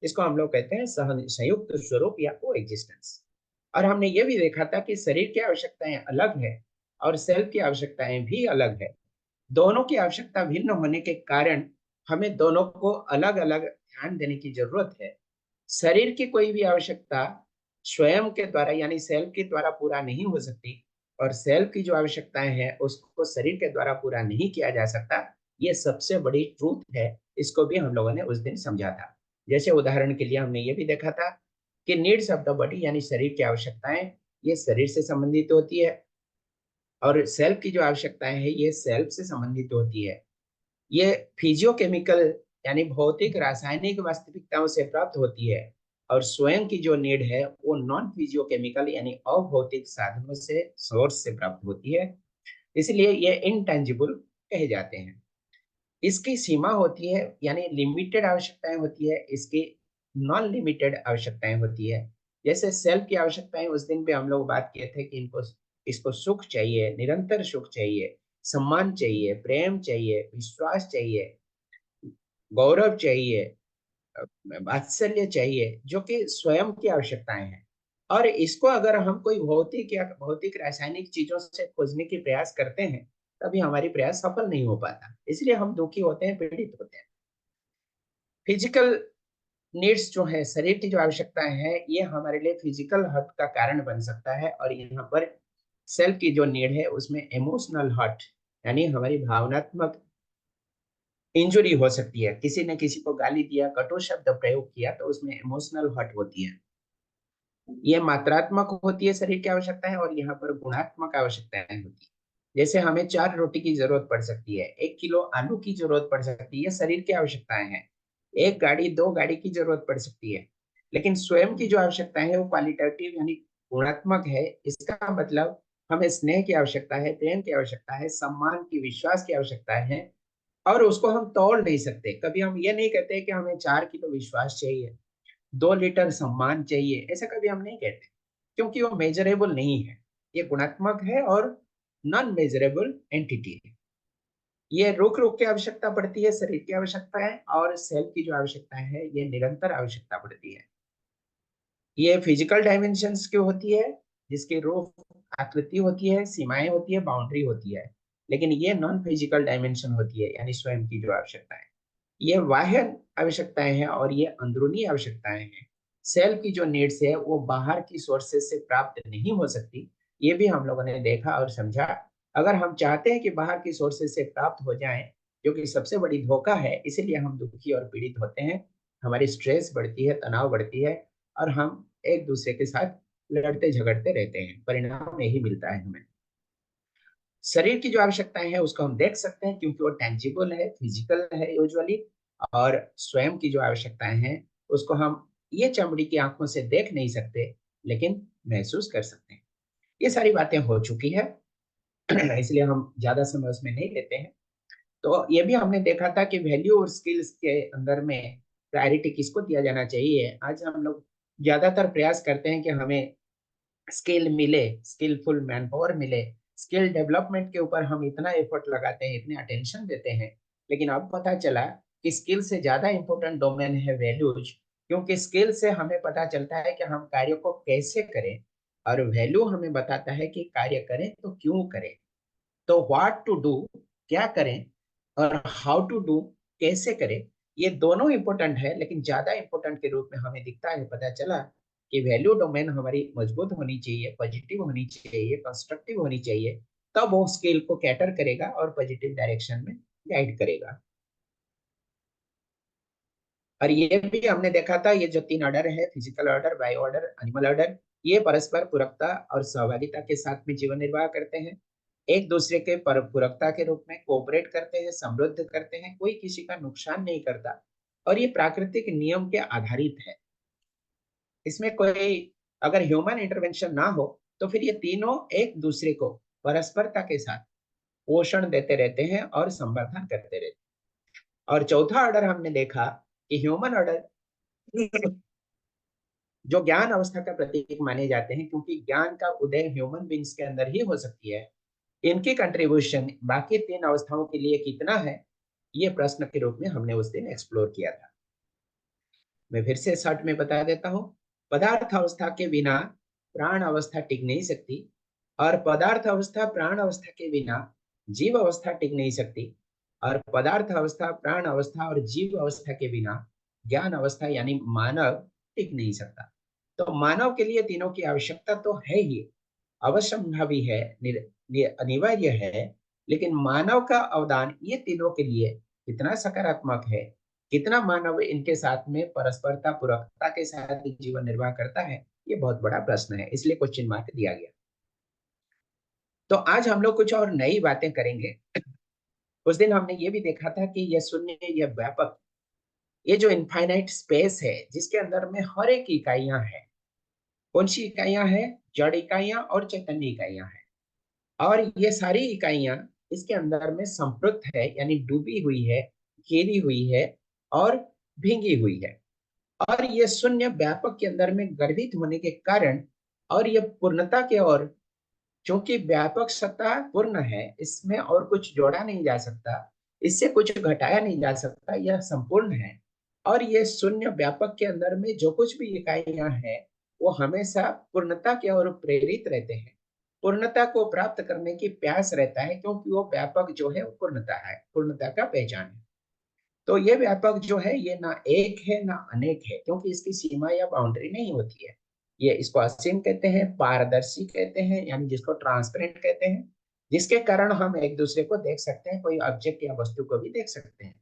इसको हम लोग कहते हैं संयुक्त स्वरूप या को एग्जिस्टेंस। और हमने ये भी देखा था कि शरीर की आवश्यकताएं अलग है और सेल की आवश्यकताएं भी अलग है। दोनों की आवश्यकता भिन्न होने के कारण हमें दोनों को अलग अलग ध्यान देने की जरूरत है। शरीर की कोई भी आवश्यकता स्वयं के द्वारा यानी सेल के द्वारा पूरा नहीं हो सकती, और सेल की जो आवश्यकताएं हैं उसको शरीर के द्वारा पूरा नहीं किया जा सकता। ये सबसे बड़ी ट्रूथ है। इसको भी हम लोगों ने उस दिन समझा था। जैसे उदाहरण के लिए हमने ये भी देखा था कि नीड्स ऑफ द बॉडी यानी शरीर की आवश्यकताएं, ये शरीर से संबंधित होती है, और सेल्फ की जो आवश्यकताएं हैं ये सेल्फ से संबंधित होती है। ये फिजियोकेमिकल यानी भौतिक रासायनिक वास्तविकताओं से प्राप्त होती है, और स्वयं की जो नीड है वो नॉन फिजियोकेमिकल यानी अभौतिक साधनों से, सोर्स से प्राप्त होती है। इसलिए ये इनटेंजिबल कहे जाते हैं। इसकी सीमा होती है यानी लिमिटेड आवश्यकताएं होती है, इसकी नॉन लिमिटेड आवश्यकताएं होती है। जैसे सेल्फ की आवश्यकताएं, उस दिन भी हम लोग बात किए थे कि इनको इसको सुख चाहिए, निरंतर सुख चाहिए, सम्मान चाहिए, प्रेम चाहिए, विश्वास चाहिए, गौरव चाहिए, वात्सल्य चाहिए, जो कि स्वयं की आवश्यकताएं हैं। और इसको अगर हम कोई भौतिक या भौतिक रासायनिक चीजों से खोजने की प्रयास करते हैं, तभी हमारी प्रयास सफल नहीं हो पाता। इसलिए हम दुखी होते हैं, पीड़ित होते हैं। फिजिकल नीड्स जो है, शरीर की जो आवश्यकताएं हैं, ये हमारे लिए फिजिकल हर्ट का कारण बन सकता है। और यहाँ पर सेल्फ की जो नीड है उसमें इमोशनल हर्ट यानी हमारी भावनात्मक इंजुरी हो सकती है। किसी ने किसी को गाली दिया, कटु शब्द प्रयोग किया, तो उसमें इमोशनल हर्ट होती है। ये मात्रात्मक होती है शरीर की आवश्यकता है, और यहाँ पर गुणात्मक आवश्यकताएं होती है। जैसे हमें 4 रोटी की जरूरत पड़ सकती है, 1 किलो आलू की जरूरत पड़ सकती है, शरीर की आवश्यकताएं हैं। एक गाड़ी, 2 गाड़ी की जरूरत पड़ सकती है। लेकिन स्वयं की जो आवश्यकताएं है वो क्वालिटेटिव यानी गुणात्मक है। इसका मतलब हमें स्नेह की आवश्यकता है, प्रेम की आवश्यकता है, सम्मान की, विश्वास की आवश्यकता है, और उसको हम तोड़ नहीं सकते। कभी हम ये नहीं कहते कि हमें 4 किलो विश्वास चाहिए, 2 लीटर सम्मान चाहिए, ऐसा कभी हम नहीं कहते, क्योंकि वो मेजरेबल नहीं है। ये गुणात्मक है और नॉन मेजरेबल एंटिटी है। ये रुक रुक के आवश्यकता पड़ती है, शरीर की आवश्यकता है, और सेल की जो आवश्यकता है ये निरंतर आवश्यकता पड़ती है। ये फिजिकल डायमेंशंस की होती है, जिसकी रूप, आकृति होती है, सीमाएं होती है, बाउंड्री होती है। लेकिन ये नॉन फिजिकल डायमेंशन होती है, यानी स्वयं की जो आवश्यकता है, ये बाह्य आवश्यकताएं हैं और ये अंदरूनी आवश्यकताएं हैं। सेल की जो नीड्स है वो बाहर की सोर्सेज से प्राप्त नहीं हो सकती। ये भी हम लोगों ने देखा और समझा। अगर हम चाहते हैं कि बाहर की सोर्सेज से प्राप्त हो जाएं, जो कि सबसे बड़ी धोखा है, इसीलिए हम दुखी और पीड़ित होते हैं। हमारी स्ट्रेस बढ़ती है, तनाव बढ़ती है, और हम एक दूसरे के साथ लड़ते झगड़ते रहते हैं। परिणाम यही मिलता है हमें। शरीर की जो आवश्यकताएं हैं उसको हम देख सकते हैं, क्योंकि वो टेंजिबल है, फिजिकल है यूजुअली। और स्वयं की जो आवश्यकताएं हैं उसको हम ये चमड़ी की आंखों से देख नहीं सकते, लेकिन महसूस कर सकते हैं। ये सारी बातें हो चुकी है। इसलिए हम ज्यादा समय उसमें नहीं लेते हैं। तो ये भी हमने देखा था कि वैल्यू और स्किल्स के अंदर में प्रायोरिटी किसको दिया जाना चाहिए। आज हम लोग ज्यादातर प्रयास करते हैं कि हमें स्किल मिले, स्किलफुल मैन पावर मिले, स्किल डेवलपमेंट के ऊपर हम इतना एफर्ट लगाते हैं, इतने अटेंशन देते हैं। लेकिन अब पता चला कि स्किल से ज्यादा इंपॉर्टेंट डोमेन है वैल्यूज। क्योंकि स्किल से हमें पता चलता है कि हम कार्य को कैसे करें, और वैल्यू हमें बताता है कि कार्य करें तो क्यों करें। तो व्हाट टू डू, क्या करें, और हाउ टू डू, कैसे करें, ये दोनों इंपॉर्टेंट है। लेकिन ज्यादा इंपॉर्टेंट के रूप में हमें दिखता है, पता चला कि वैल्यू डोमेन हमारी मजबूत होनी चाहिए, पॉजिटिव होनी चाहिए, कंस्ट्रक्टिव होनी चाहिए। तब वो स्किल को कैटर करेगा और पॉजिटिव डायरेक्शन में गाइड करेगा। और ये भी हमने देखा था, ये जो तीन ऑर्डर है, physical order, bio order, animal order, ये परस्पर पूरकता और सहभागिता के साथ में जीवन निर्वाह करते हैं। एक दूसरे के पर पूरकता के रूप में कोऑपरेट करते हैं, समृद्ध करते हैं, कोई किसी का नुकसान नहीं करता। और ये प्राकृतिक नियम के आधारित है। इसमें कोई अगर ह्यूमन इंटरवेंशन ना हो तो फिर ये तीनों एक दूसरे को परस्परता के साथ पोषण देते रहते हैं और संवर्धन करते रहते हैं। और चौथा ऑर्डर हमने देखा कि ह्यूमन ऑर्डर, जो ज्ञान अवस्था का प्रतीक माने जाते हैं, क्योंकि ज्ञान का उदय ह्यूमन बींग्स के अंदर ही हो सकती है। इनकी कंट्रीब्यूशन बाकी तीन अवस्थाओं के लिए कितना है, ये प्रश्न के रूप में हमने उस दिन एक्सप्लोर किया था। मैं फिर से शॉर्ट में बता देता हूँ। पदार्थ अवस्था के बिना प्राण अवस्था टिक नहीं सकती, और पदार्थ अवस्था प्राण अवस्था के बिना जीव अवस्था टिक नहीं सकती, और पदार्थ अवस्था प्राण अवस्था और जीव अवस्था के बिना ज्ञान अवस्था यानी मानव टिक नहीं सकता। तो मानव के लिए तीनों की आवश्यकता तो है ही, अवश्यंभावी है, अनिवार्य है। लेकिन मानव का अवदान ये तीनों के लिए कितना सकारात्मक है, कितना मानव इनके साथ में परस्परता पूरकता के साथ जीवन निर्वाह करता है, ये बहुत बड़ा प्रश्न है। इसलिए क्वेश्चन मार्क दिया गया। तो आज हम लोग कुछ और नई बातें करेंगे। उस दिन हमने ये भी देखा था कि यह शून्य, यह व्यापक, ये जो इनफाइनाइट स्पेस है जिसके अंदर में हर एक इकाइयां हैं। कौन सी इकाइयां हैं? जड़ इकाइयां और चैतन्य इकाइयां हैं। और ये सारी इकाइयां इसके अंदर में संपृक्त है, यानी डूबी हुई है, घेरी हुई है और भींगी हुई है। और ये शून्य व्यापक के अंदर में गर्भित होने के कारण, और ये पूर्णता के ओर, क्योंकि व्यापक सत्ता पूर्ण है, इसमें और कुछ जोड़ा नहीं जा सकता, इससे कुछ घटाया नहीं जा सकता, यह संपूर्ण है। और ये शून्य व्यापक के अंदर में जो कुछ भी इकाइयां हैं, वो हमेशा पूर्णता की ओर प्रेरित रहते हैं। पूर्णता को प्राप्त करने की प्यास रहता है, क्योंकि वो व्यापक जो है वो पूर्णता है, पूर्णता का पहचान है। तो ये व्यापक जो है ये ना एक है ना अनेक है, क्योंकि इसकी सीमा या बाउंड्री नहीं होती है। ये इसको असीम कहते हैं, पारदर्शी कहते हैं, यानी जिसको ट्रांसपेरेंट कहते हैं, जिसके कारण हम एक दूसरे को देख सकते हैं, कोई ऑब्जेक्ट या वस्तु को भी देख सकते हैं।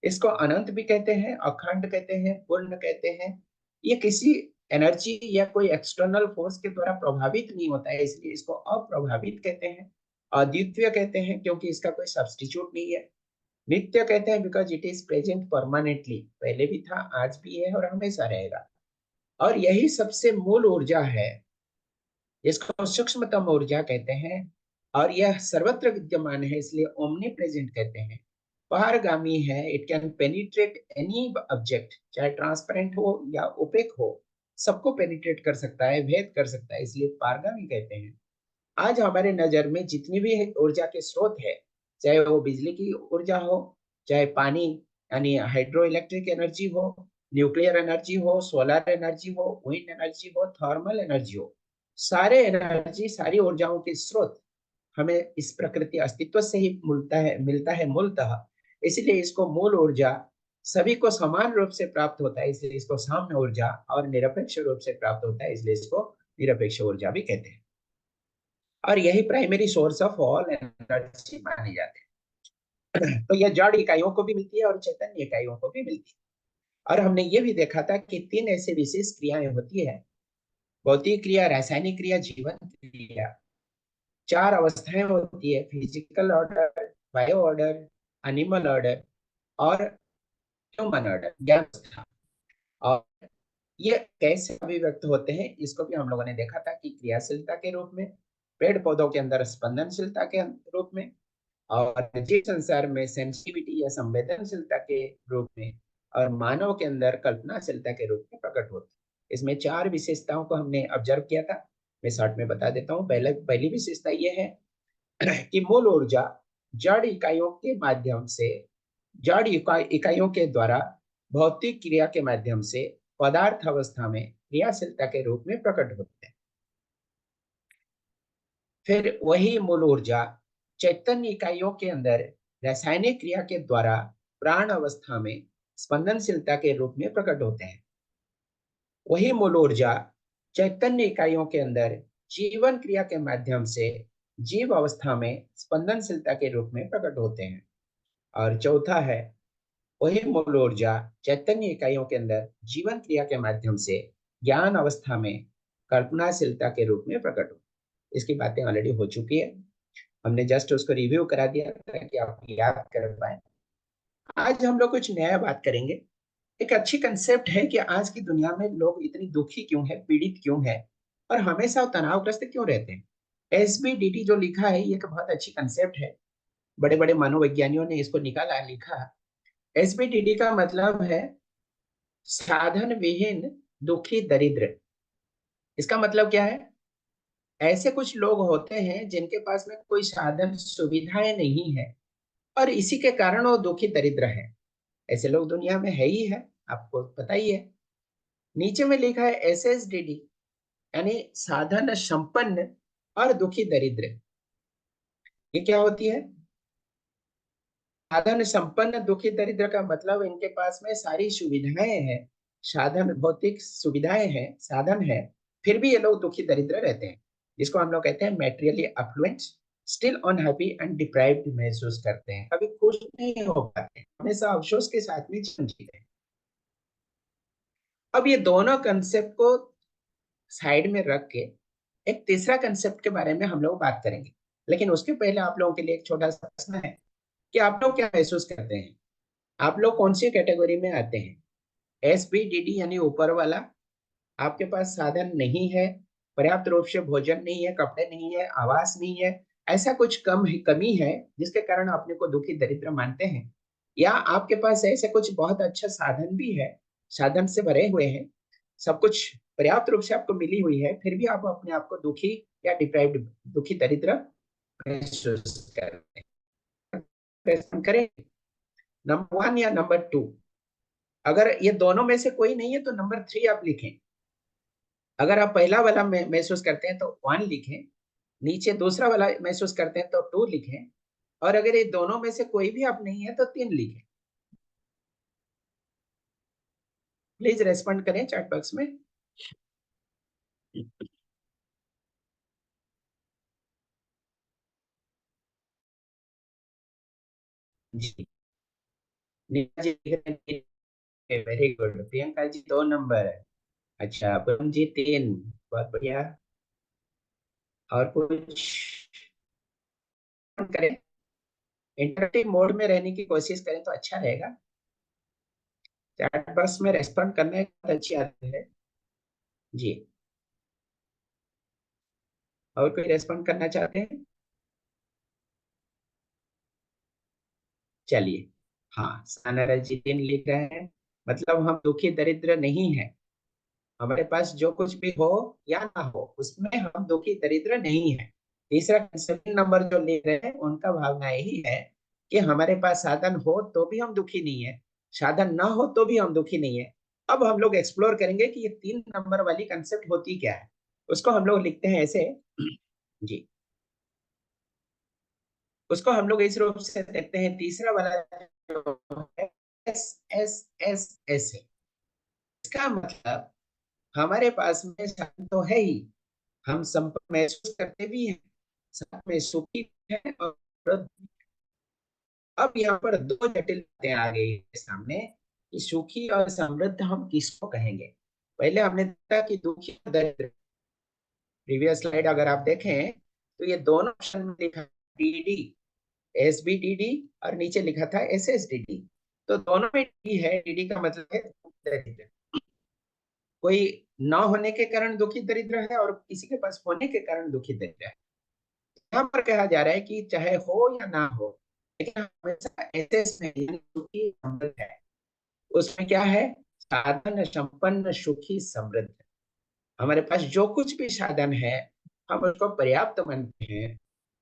इसको अनंत भी कहते हैं, अखंड कहते हैं, पूर्ण कहते हैं। ये किसी एनर्जी या कोई एक्सटर्नल फोर्स के द्वारा प्रभावित नहीं होता है, इसलिए इसको अप्रभावित कहते हैं। अद्वितीय कहते हैं क्योंकि इसका कोई सब्स्टिट्यूट नहीं है। नित्य कहते हैं because it is present permanently, पहले भी था, आज भी है और हमेशा रहेगा। और यही सबसे मूल ऊर्जा है, इसको सूक्ष्मतम ऊर्जा कहते हैं। और यह सर्वत्र विद्यमान है, इसलिए ओमनी प्रेजेंट कहते हैं। पारगामी है, it can penetrate any object, चाहे ट्रांसपेरेंट हो या ओपेक हो, सबको पेनिट्रेट कर सकता है, भेद कर सकता है, इसलिए पारगामी कहते हैं। आज हमारे नजर में जितनी भी ऊर्जा के स्रोत है, चाहे वो बिजली की ऊर्जा हो, चाहे पानी यानी हाइड्रो इलेक्ट्रिक एनर्जी हो, न्यूक्लियर एनर्जी हो, सोलर एनर्जी हो, विंड एनर्जी हो, थर्मल एनर्जी हो, सारे एनर्जी, सारी ऊर्जाओं के स्रोत हमें इस प्रकृति अस्तित्व से ही मिलता है मूलतः। इसलिए इसको मूल ऊर्जा सभी को समान रूप से प्राप्त होता है, इसलिए इसको साम्य ऊर्जा, और निरपेक्ष रूप से प्राप्त होता है, इसलिए इसको निरपेक्ष ऊर्जा भी कहते हैं। और यही primary source of all energy माने जाते हैं। तो यह जड़ इकाइयों को भी मिलती है और चैतन्य इकाइयों को भी मिलती है। और हमने ये भी देखा था कि तीन ऐसे विशेष क्रियाएं होती है, भौतिक क्रिया, रासायनिक क्रिया, जीवन क्रिया। चार अवस्थाएं होती है, physical order, bio order, animal order और ह्यूमन ऑर्डर, ज्ञान अवस्था। और ये कैसे अभिव्यक्त होते हैं इसको भी हम लोगों ने देखा था कि क्रियाशीलता के रूप में, पेड़ पौधों के अंदर स्पंदनशीलता के रूप में, और जीव संसार में सेंसिटिविटी या संवेदनशीलता के रूप में, और मानव के अंदर कल्पनाशीलता के रूप में प्रकट होते हैं। इसमें चार विशेषताओं को हमने ऑब्जर्व किया था। मैं शॉर्ट में बता देता हूँ। पहली विशेषता ये है कि मूल ऊर्जा जड़ इकाइयों के माध्यम से, इकाइयों के द्वारा भौतिक क्रिया के माध्यम से पदार्थ अवस्था में क्रियाशीलता के रूप में प्रकट होते हैं। फिर वही मूल ऊर्जा चैतन्य इकाइयों के अंदर रासायनिक क्रिया के द्वारा प्राण अवस्था में स्पंदनशीलता के रूप में प्रकट होते हैं। वही मूल ऊर्जा चैतन्य इकाइयों के अंदर जीवन क्रिया के माध्यम से जीव अवस्था में स्पंदनशीलता के रूप में प्रकट होते हैं। और चौथा है, वही मूल ऊर्जा चैतन्य इकाइयों के अंदर जीवन क्रिया के माध्यम से ज्ञान अवस्था में कल्पनाशीलता के रूप में प्रकट हो। इसकी बातें ऑलरेडी हो चुकी है, हमने जस्ट उसको रिव्यू करा दिया ताकि आप याद कर पाए। आज हम लोग कुछ नया बात करेंगे। एक अच्छी कंसेप्ट है कि आज की दुनिया में लोग इतनी दुखी क्यों है, पीड़ित क्यों है, और हमेशा तनावग्रस्त क्यों रहते हैं। एसबीडीटी जो लिखा है ये एक बहुत अच्छी कंसेप्ट है। बड़े बड़े मनोवैज्ञानिकों ने इसको निकाला, लिखा। एसबीडीटी का मतलब है साधन विहीन दुखी दरिद्र। इसका मतलब क्या है? ऐसे कुछ लोग होते हैं जिनके पास में कोई साधन सुविधाएं नहीं है और इसी के कारण वो दुखी दरिद्र है। ऐसे लोग दुनिया में है ही है, आपको पता ही है। नीचे में लिखा है एसएसडीडी, यानी साधन संपन्न और दुखी दरिद्र। ये क्या होती है? साधन संपन्न दुखी दरिद्र का मतलब इनके पास में सारी सुविधाएं हैं, साधन भौतिक सुविधाएं हैं, साधन है, फिर भी ये लोग दुखी दरिद्र रहते हैं, जिसको हम लोग कहते हैं materially affluent, still unhappy and deprived महसूस करते हैं, कभी खुश नहीं हो पाते, हमेशा अफसोस के साथ में जीवन जीते हैं। अब ये दोनों कंसेप्ट को साइड में रख के एक तीसरा कंसेप्ट के बारे में हम लोग बात करेंगे। लेकिन उसके पहले आप लोगों के लिए एक छोटा सा प्रश्न है कि आप लोग क्या महसूस करते हैं? आप लोग कौन सी कैटेगरी में आते हैं? एसबीडीडी यानी ऊपर वाला, आपके पास साधन नहीं है, पर्याप्त रूप से भोजन नहीं है, कपड़े नहीं है, आवास नहीं है, ऐसा कुछ कमी है जिसके कारण अपने को दुखी दरिद्र मानते हैं, या आपके पास ऐसे कुछ बहुत अच्छा साधन भी है, साधन से भरे हुए हैं, सब कुछ पर्याप्त रूप से आपको मिली हुई है, फिर भी आप अपने आप को दुखी या डिप्राइव्ड, दुखी दरिद्र महसूस करते हैं? प्रश्न करें नंबर 1 या नंबर 2। अगर ये दोनों में से कोई नहीं है तो नंबर 3 आप लिखें। अगर आप पहला वाला महसूस करते हैं तो 1 लिखें, नीचे दूसरा वाला महसूस करते हैं तो 2 लिखें, और अगर ये दोनों में से कोई भी आप नहीं है तो 3 लिखें। प्लीज रेस्पॉन्ड करें चैट बॉक्स में। जी, नीता जी very good. Priyanka ji 2 number. अच्छा, पूनम जी 3। बहुत बढ़िया। और कुछ करें, इंटरेक्टिव मोड में रहने की कोशिश करें तो अच्छा रहेगा। चैट बॉक्स में रेस्पॉन्ड करना एक बहुत अच्छी आदत है जी। और कोई रेस्पॉन्ड करना चाहते हैं? चलिए, हाँ, सानारा जी 3 लिख रहे हैं। मतलब हम दुखी दरिद्र नहीं है, हमारे पास जो कुछ भी हो या ना हो उसमें हम दुखी दरिद्र नहीं है। तीसरा सेकंड नंबर जो ले रहे हैं उनका भावना यही है कि हमारे पास साधन हो तो भी हम दुखी नहीं है, साधन ना हो तो भी हम दुखी नहीं है। अब हम लोग एक्सप्लोर करेंगे कि ये 3 नंबर वाली कंसेप्ट होती क्या है। उसको हम लोग लिखते हैं ऐसे जी। उसको हम लोग इस रूप से देखते हैं, तीसरा वाला जो है एस एस एस एस है। इसका मतलब हमारे पास में साधन तो है ही, हम संपन्न महसूस करते भी हैं, साथ में सुखी है और समृद्ध। अब यहाँ पर दो जटिल बातें आ गई है सामने कि सुखी और समृद्ध हम किसको कहेंगे। पहले हमने देखा कि दुखी और दरिद्र। प्रीवियस स्लाइड अगर आप देखें तो ये दोनों ऑप्शन में लिखा डीडी, एसबीडीडी, और नीचे लिखा था एसएसडीडी। तो दोनों में डी है, डीडी का मतलब है दरिद्र। कोई ना होने के कारण दुखी दरिद्र है और किसी के पास होने के कारण दुखी दरिद्र है। यहाँ पर कहा जा रहा है कि चाहे हो या ना हो, लेकिन हमेशा ऐसे में यानी सुखी समृद्ध है। उसमें क्या है? साधन संपन्न सुखी समृद्ध। हमारे पास जो कुछ भी साधन है, हम उसको पर्याप्त मानते हैं,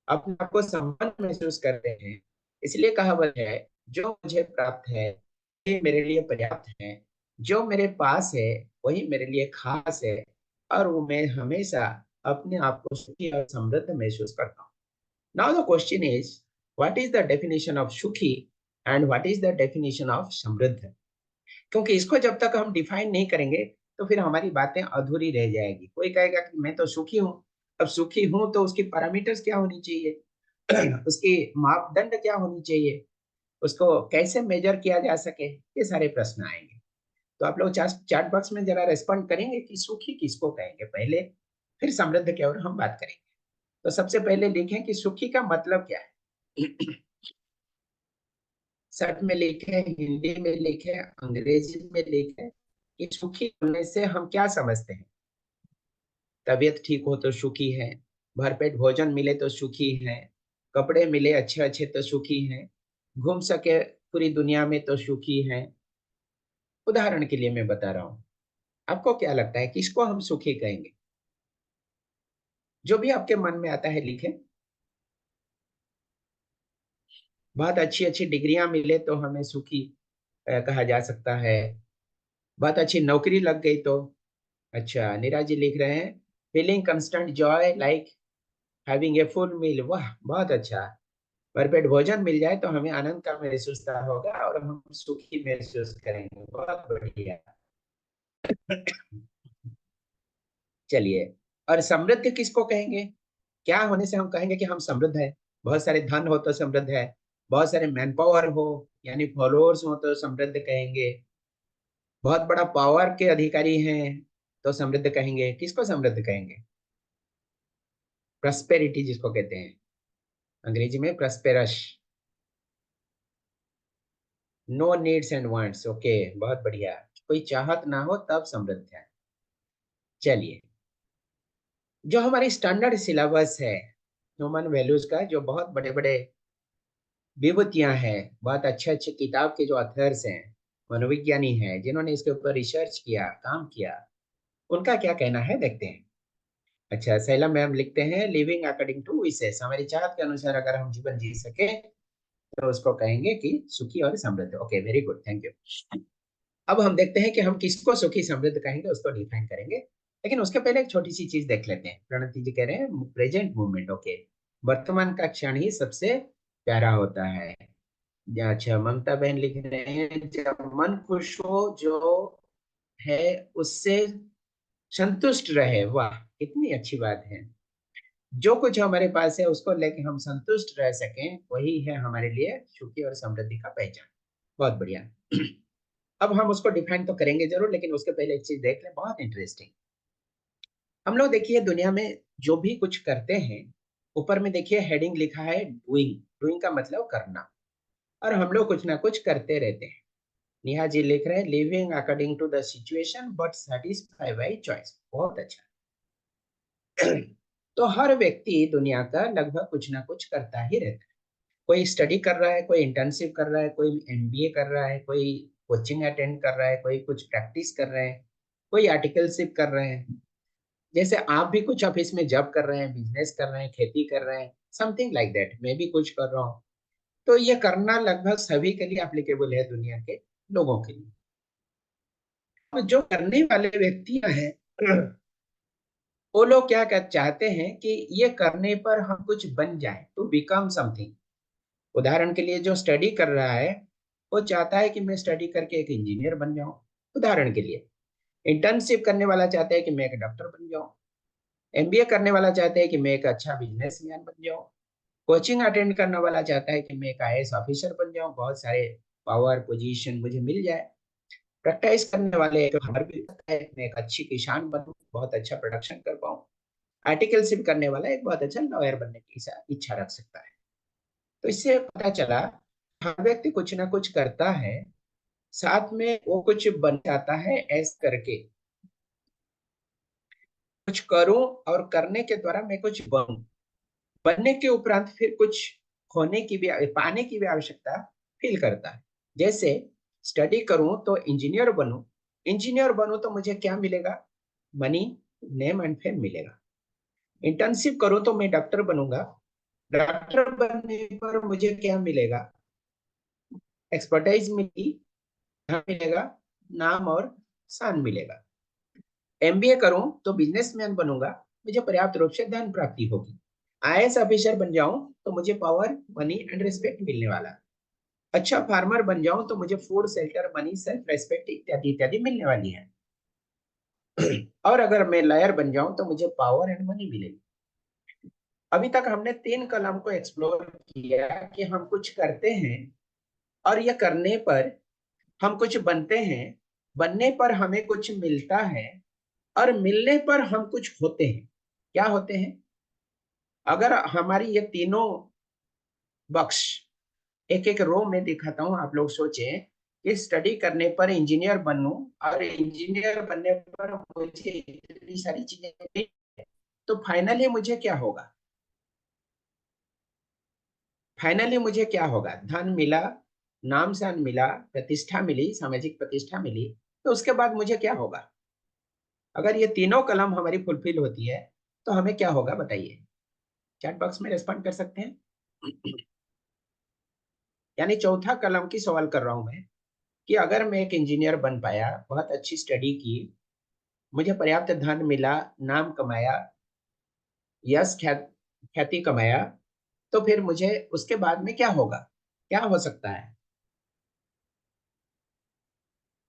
अपने आप को संपन्न महसूस करते हैं। इसलिए कहावत है, जो मुझे प्राप्त है ये मेरे लिए पर्याप्त है, जो मेरे पास है वही मेरे लिए खास है, और वो मैं हमेशा अपने आप को सुखी और समृद्ध महसूस करता हूँ। Now the question is, what is the definition of सुखी and what is the definition of समृद्ध? क्योंकि इसको जब तक हम डिफाइन नहीं करेंगे तो फिर हमारी बातें अधूरी रह जाएगी। कोई कहेगा कि मैं तो सुखी हूँ। अब सुखी हूं तो उसकी पैरामीटर्स क्या होनी चाहिए उसकी मापदंड क्या होनी चाहिए, उसको कैसे मेजर किया जा सके, ये सारे प्रश्न आएंगे। तो आप लोग चैट बॉक्स में जरा रेस्पॉन्ड करेंगे कि सुखी किसको कहेंगे पहले, फिर समृद्ध की ओर हम बात करेंगे। तो सबसे पहले लिखें कि सुखी का मतलब क्या है शर्ट में लिखे, हिंदी में लिखे, अंग्रेजी में लिखे कि सुखी होने से हम क्या समझते हैं। तबीयत ठीक हो तो सुखी है, भरपेट भोजन मिले तो सुखी है, कपड़े मिले अच्छे अच्छे तो सुखी है, घूम सके पूरी दुनिया में तो सुखी है। उदाहरण के लिए मैं बता रहा हूँ, आपको क्या लगता है किसको हम सुखी कहेंगे? जो भी आपके मन में आता है लिखें। बहुत अच्छी अच्छी डिग्रियां मिले तो हमें सुखी कहा जा सकता है। बहुत अच्छी नौकरी लग गई तो। अच्छा, नीरज जी लिख रहे हैं, feeling constant joy like having a full meal. वाह, बहुत अच्छा। भरपेट भोजन मिल जाए तो हमें आनंद का महसूस होगा और हम सुखी महसूस करेंगे। बहुत बढ़िया। चलिए, और समृद्ध किसको कहेंगे? क्या होने से हम कहेंगे कि हम समृद्ध है? बहुत सारे धन हो तो समृद्ध है, बहुत सारे मैन पावर हो यानी फॉलोअर्स हो तो समृद्ध कहेंगे, बहुत बड़ा पावर के अधिकारी हैं तो समृद्ध कहेंगे। किसको समृद्ध कहेंगे? प्रस्पेरिटी जिसको कहते हैं, अंग्रेजी में prosperous. No needs and wants. Okay, बहुत बढ़िया। कोई चाहत ना हो तब समृद्ध है। चलिए, जो हमारी स्टैंडर्ड सिलेबस है ह्यूमन वैल्यूज का, जो बहुत बड़े बड़े विभूतियां हैं, बहुत अच्छे अच्छे किताब के जो अथर्स हैं, मनोविज्ञानी हैं जिन्होंने इसके ऊपर रिसर्च किया, काम किया, उनका क्या कहना है देखते हैं। अच्छा, सैला मैम लिखते हैं, लिविंग अकॉर्डिंग टू विशेष, हमारी चाहत के अनुसार अगर हम जीवन जी सके तो उसको कहेंगे कि सुखी और समृद्ध। Okay, very good, thank you. अब हम देखते हैं कि हम किसको सुखी समृद्ध कहेंगे, उसको डिफाइन करेंगे। लेकिन उसके पहले एक छोटी सी चीज देख लेते हैं। प्रणति जी कह रहे हैं प्रेजेंट मोमेंट। ओके, वर्तमान का क्षण ही सबसे प्यारा होता है। अच्छा, ममता बहन लिख रहे हैं, जब मन खुश हो जो है उससे संतुष्ट रहे। वाह, कितनी अच्छी बात है। जो कुछ हमारे पास है उसको लेके हम संतुष्ट रह सकें, वही है हमारे लिए सुखी और समृद्धि का पहचान। बहुत बढ़िया। अब हम उसको डिफाइन तो करेंगे जरूर, लेकिन उसके पहले एक चीज देख लें, बहुत इंटरेस्टिंग। हम लोग देखिए दुनिया में जो भी कुछ करते हैं, ऊपर में देखिए हेडिंग लिखा है डूइंग। डूइंग का मतलब करना, और हम लोग कुछ ना कुछ करते रहते हैं। नेहा जी लिख रहे हैं, living according to the situation but satisfy by choice. बहुत अच्छा। तो हर व्यक्ति दुनिया का लगभग कुछ ना कुछ करता ही रहता है। कोई स्टडी कर रहा है, कोई इंटर्नशिप कर रहा है, कोई एमबीए कर रहा है, कोई कोचिंग अटेंड कर रहा है, कोई कुछ प्रैक्टिस कर रहे हैं, कोई आर्टिकलशिप कर रहे हैं। जैसे आप भी कुछ ऑफिस में जॉब कर रहे हैं, बिजनेस कर रहे हैं, खेती कर रहे हैं, समथिंग लाइक दैट। मैं भी कुछ कर रहा हूँ। तो ये करना लगभग सभी के लिए एप्लीकेबल है, दुनिया के लोगों के लिए। अब जो करने वाले व्यक्तियां हैं, वो लोग क्या कर चाहते हैं कि ये करने पर हम कुछ बन जाए, टू बिकम समथिंग। उदाहरण के लिए जो स्टडी कर रहा है, वो चाहता है कि मैं स्टडी करके एक इंजीनियर बन जाऊं। उदाहरण के लिए, इंटर्नशिप करने वाला चाहता है कि मैं एक डॉक्टर बन जाऊं। एमबीए करने वाला चाहता है कि मैं एक अच्छा बिजनेसमैन बन जाऊं। कोचिंग अटेंड करने वाला चाहता है कि मैं एक आईएएस ऑफिसर बन जाऊं, बहुत सारे पावर पोजीशन मुझे मिल जाए। प्रैक्टिस करने वाले तो हर भी चाहता है कि मैं एक अच्छी किसान बनूं, बहुत अच्छा प्रोडक्शन कर पाऊं। आर्टिकलशिप करने वाला एक बहुत अच्छा लॉयर बनने की इच्छा रख सकता है। तो इससे पता चला हर व्यक्ति कुछ ना कुछ करता है, साथ में वो कुछ बन जाता है ऐस करके। कुछ करूं और करने के द्वारा मैं कुछ बनूं, बनने के उपरांत फिर कुछ खोने की भी, पाने की भी आवश्यकता फील करता है। जैसे स्टडी करूं तो इंजीनियर बनूं, इंजीनियर बनूं तो मुझे क्या मिलेगा? मनी, नेम एंड फेम मिलेगा। इंटर्नशिप करूं तो मैं डॉक्टर बनूंगा, डॉक्टर बनने पर मुझे क्या मिलेगा? एक्सपर्टाइज मिलेगी, धन मिलेगा, नाम और शान मिलेगा। एमबीए करूं तो बिजनेसमैन बनूंगा, मुझे पर्याप्त रूप से धन प्राप्ति होगी। आईएएस ऑफिसर बन जाऊं तो मुझे पावर, मनी एंड रिस्पेक्ट मिलने वाला। अच्छा फार्मर बन जाऊं तो मुझे food, shelter, money, self respect इत्यादि इत्यादि मिलने वाली है। और अगर मैं लॉयर बन जाऊं तो मुझे पावर एंड मनी मिलेगी। अभी तक हमने तीन कलम को एक्सप्लोर किया कि हम कुछ करते हैं और यह करने पर हम कुछ बनते हैं, बनने पर हमें कुछ मिलता है, और मिलने पर हम कुछ होते हैं। क्या होते हैं? अगर हमारी ये तीनों बख्श एक एक रो में दिखाता हूं, आप लोग सोचें कि स्टडी करने पर इंजीनियर बनूं और इंजीनियर बनने पर मुझे इतनी सारी चीजें मिली, तो फाइनली मुझे क्या होगा? फाइनली मुझे क्या होगा? धन मिला, नाम शान मिला, प्रतिष्ठा मिली, सामाजिक प्रतिष्ठा मिली, तो उसके बाद मुझे क्या होगा? अगर ये तीनों कलम हमारी फुलफिल होती है तो हमें क्या होगा बताइए? चैट बॉक्स में रेस्पॉन्ड कर सकते हैं। यानी चौथा कलम की सवाल कर रहा हूं मैं कि अगर मैं एक इंजीनियर बन पाया, बहुत अच्छी स्टडी की, मुझे पर्याप्त धन मिला, नाम कमाया, यश ख्याति कमाया, तो फिर मुझे उसके बाद में क्या होगा? क्या हो सकता है?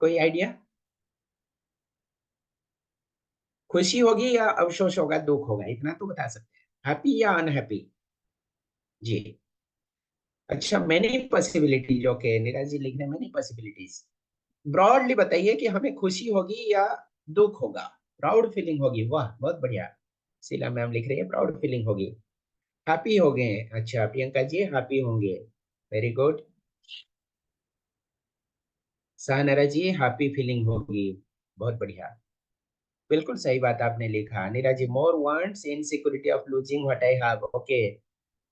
कोई आइडिया? खुशी होगी या अफसोस होगा, दुख होगा, इतना तो बता सकते हैं। हैप्पी या अनहैप्पी? जी। अच्छा, मैनी पॉसिबिलिटी जो के नीरज जी लिख रहे हैं, मैनी पॉसिबिलिटीज। ब्रॉडली बताइए कि हमें खुशी होगी या दुख होगा? प्राउड फीलिंग होगी, वाह बहुत बढ़िया। शीला मैम लिख रही है प्राउड फीलिंग होगी। हैप्पी हो गए? अच्छा प्रियंका जी हैप्पी होंगे, very good. Sanra ji happy feeling होगी, बहुत बढ़िया। बिल्कुल सही बात आपने लिखा। Neera ji, more wants insecurity of losing what I have, okay.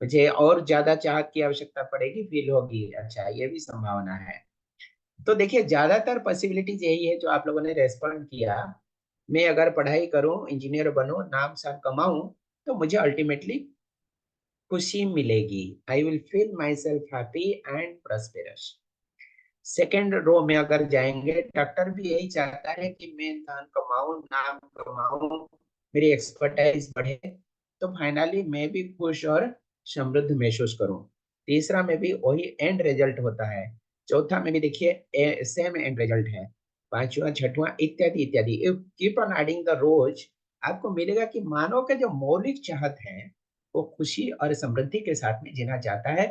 मुझे और ज्यादा चाहत की आवश्यकता पड़ेगी, फील होगी, अच्छा ये भी संभावना है। तो देखिए ज्यादातर पॉसिबिलिटीज यही है जो आप लोगों ने रेस्पॉन्ड किया। मैं अगर पढ़ाई करूं, इंजीनियर बनूं, नाम शान कमाऊं, तो मुझे अल्टीमेटली खुशी मिलेगी। I will feel myself happy and prosperous. Second row में अगर जाएंगे, डॉक्टर भी यही चाहता है कि मैं धन कमाऊं, नाम कमाऊं, मेरी एक्सपर्टाइज बढ़े, तो फाइनली मैं भी खुश और समृद्ध महसूस करूं। तीसरा में भी वही एंड रिजल्ट होता है। चौथा में भी देखिए सेम एंड रिजल्ट है। पांचवा, छठवां इत्यादि इत्यादि, if keep on adding the rows, आपको मिलेगा कि मानव के जो मौलिक चाहत है वो खुशी और समृद्धि के साथ में जीना चाहता है।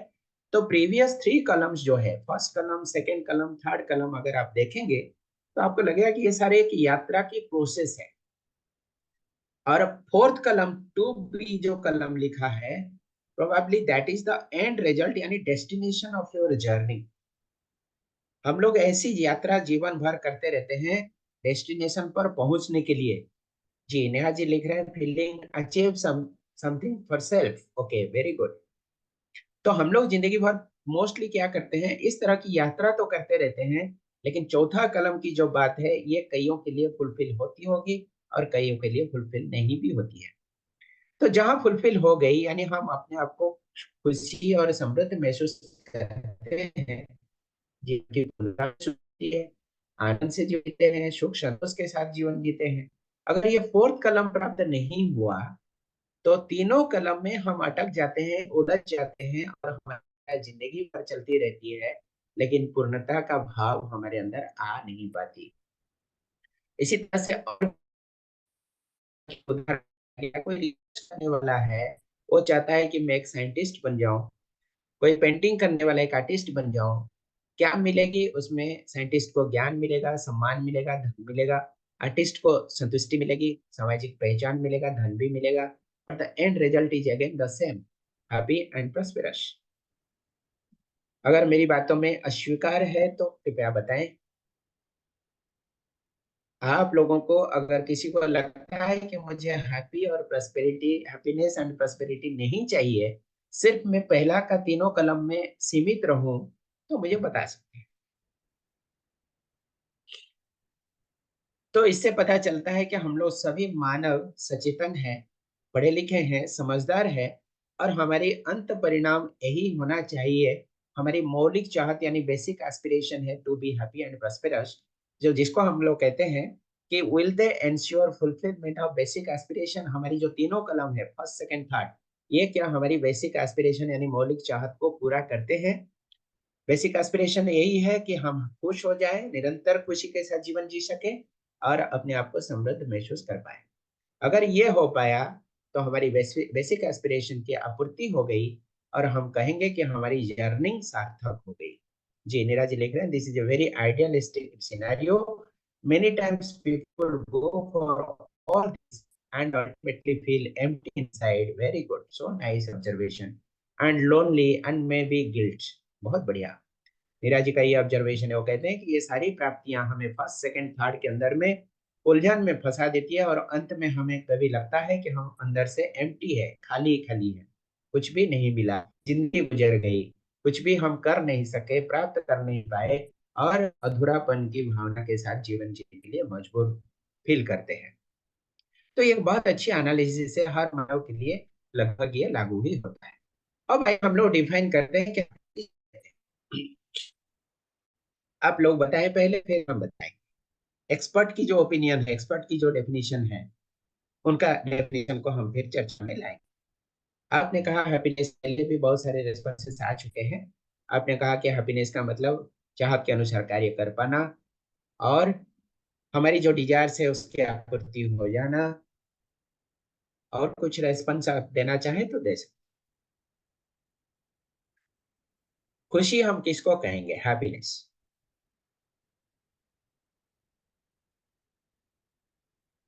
तो प्रीवियस थ्री कलम्स जो है, फर्स्ट कलम, सेकेंड कलम, थर्ड कलम, अगर आप देखेंगे तो आपको लगेगा कि ये सारे एक यात्रा की प्रोसेस है। और फोर्थ कलम, टू बी जो कलम लिखा है, probably that is the end result, यानी डेस्टिनेशन ऑफ योर जर्नी। हम लोग ऐसी यात्रा जीवन भर करते रहते हैं डेस्टिनेशन पर पहुंचने के लिए। जी, नेहा जी लिख रहे हैं feeling achieve something for self, okay very good. तो हम लोग जिंदगी भर मोस्टली क्या करते हैं, इस तरह की यात्रा तो करते रहते हैं, लेकिन चौथा कलम की जो बात है ये कईयों के लिए फुलफिल होती होगी और कईयों के लिए फुलफिल नहीं भी होती है। तो जहां फुलफिल हो गई, यानी हम अपने आप को खुशी और समृद्ध महसूस करते हैं, जिनकी होती है, आनंद से जीते हैं, सुख संतोष के साथ जीवन जीते हैं। अगर ये फोर्थ कलम प्राप्त नहीं हुआ तो तीनों कलम में हम अटक जाते हैं, उलझ जाते हैं, और हमारी जिंदगी भर चलती रहती है, लेकिन पूर्णता का भाव हमारे अंदर आ नहीं पाती। इसी तरह से और उदाहरण, कोई रिसर्च करने वाला है, वो चाहता है कि मैं एक साइंटिस्ट बन जाऊं, कोई पेंटिंग करने वाला एक आर्टिस्ट बन जाऊं। क्या मिलेगी उसमें? साइंटिस्ट को ज्ञान मिलेगा, सम्मान मिलेगा, धन मिलेगा। आर्टिस्ट को संतुष्टि मिलेगी, सामाजिक पहचान मिलेगा, धन भी मिलेगा। और the end result is again the same, happy and prosperous. अगर मेरी बातों में अस्वीकार है तो कृपया बताएं। आप लोगों को अगर किसी को लगता है कि मुझे हैप्पी और प्रॉस्पेरिटी, हैप्पीनेस एंड प्रॉस्पेरिटी नहीं चाहिए, सिर्फ मैं पहला का तीनों कलम में सीमित रहूं, तो मुझे बता सकते हैं। तो इससे पता चलता है कि हम लोग सभी मानव सचेतन हैं, पढ़े लिखे हैं, समझदार हैं, और हमारी अंत परिणाम यही होना चाहिए। हमारी मौलिक चाहत यानी बेसिक एस्पिरेशन है to be happy and prosperous, जो जिसको हम लोग कहते हैं कि will they ensure fulfillment of basic aspiration. हमारी जो तीनों कलम है, फर्स्ट सेकंड थर्ड, ये क्या हमारी बेसिक एस्पिरेशन यानी मौलिक चाहत को पूरा करते हैं? बेसिक एस्पिरेशन यही है कि हम खुश हो जाए, निरंतर खुशी के साथ जीवन जी सके और अपने आप को समृद्ध महसूस कर पाए। अगर ये हो पाया तो हमारी बेसिक एस्पिरेशन की आपूर्ति हो गई, और हम कहेंगे कि हमारी जर्नी सार्थक हो गई। जी, नीरा जी लिख रहे हैं, this is a very idealistic scenario, many times people go for all this and ultimately feel empty inside. Very good, so nice observation. And lonely and maybe guilt. बहुत बढ़िया। नीरा जी का ये ऑब्जर्वेशन है, वो कहते हैं कि ये सारी प्राप्तियां हमें फर्स्ट सेकंड थर्ड के अंदर में उलझन में फंसा देती है, और अंत में हमें कभी लगता है कि हम अंदर से एम्प्टी है, खाली खाली है, कुछ भी नहीं मिला, जिंदगी गुजर गई, कुछ भी हम कर नहीं सके, प्राप्त कर नहीं पाए, और अधूरापन की भावना के साथ जीवन जीने के लिए मजबूर फील करते हैं। तो ये बहुत अच्छी एनालिसिस है, हर मानव के लिए लगभग ये लागू ही होता है। अब भाई हम लोग डिफाइन करते हैं कि आप लोग बताएं पहले, फिर हम बताएंगे। एक्सपर्ट की जो ओपिनियन है, एक्सपर्ट की जो डेफिनेशन है, उनका डेफिनेशन को हम फिर चर्चा में लाएंगे। आपने कहा हैप्पीनेस, पहले भी बहुत सारे रेस्पॉन्सेस आ चुके हैं। आपने कहा कि हैप्पीनेस का मतलब चाहत के अनुसार कार्य कर पाना, और हमारी जो डिजायर्स है उसकी आपूर्ति हो जाना। और कुछ रेस्पॉन्स आप देना चाहें तो दे सकते। खुशी हम किसको कहेंगे? हैप्पीनेस।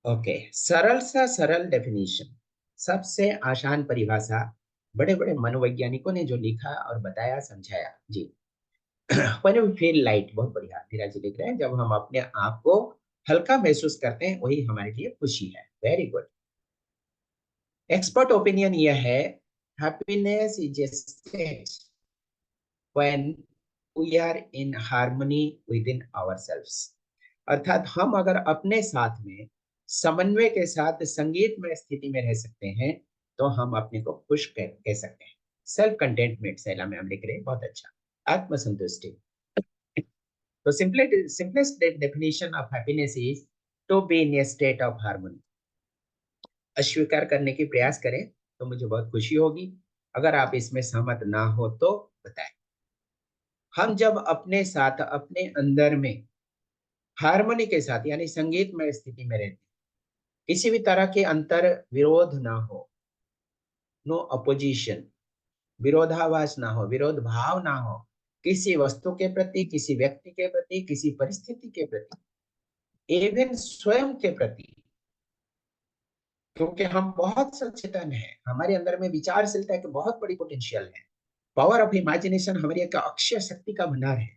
ओके, सरल सा सरल डेफिनेशन, सबसे आसान परिभाषा, बड़े बड़े मनोवैज्ञानिकों ने जो लिखा और बताया समझाया जी। व्हेन वी फील लाइट, बहुत बढ़िया, धीरज जी लिख रहे हैं, जब हम अपने आप को हल्का महसूस करते हैं, वही हमारे लिए खुशी है। Very good. एक्सपर्ट ओपिनियन यह है, happiness is a state when we are in harmony within ourselves. अर्थात हम अगर अपने साथ में समन्वय के साथ संगीतमय स्थिति में रह सकते हैं, तो हम अपने को खुश कह सकते हैं। सेल्फ कंटेंटमेंट, सैला में हम लिख रहे हैं, बहुत अच्छा, आत्मसंतुष्टि। तो simplest definition of happiness is to be in a state of harmony. अस्वीकार करने की प्रयास करें तो मुझे बहुत खुशी होगी। अगर आप इसमें सहमत ना हो तो बताएं। हम जब अपने साथ, अपने अंदर में हार्मनी के साथ यानी संगीतमय स्थिति में रहते हैं, किसी भी तरह के अंतर विरोध ना हो, नो अपोजिशन, विरोधाभास ना हो, विरोध भाव ना हो, किसी वस्तु के प्रति, किसी व्यक्ति के प्रति, किसी परिस्थिति के प्रति, इवन स्वयं के प्रति। क्योंकि हम बहुत सचेतन हैं, हमारे अंदर में विचारशीलता की बहुत बड़ी पोटेंशियल है, पावर ऑफ इमेजिनेशन हमारी एक अक्षय शक्ति का भंडार है,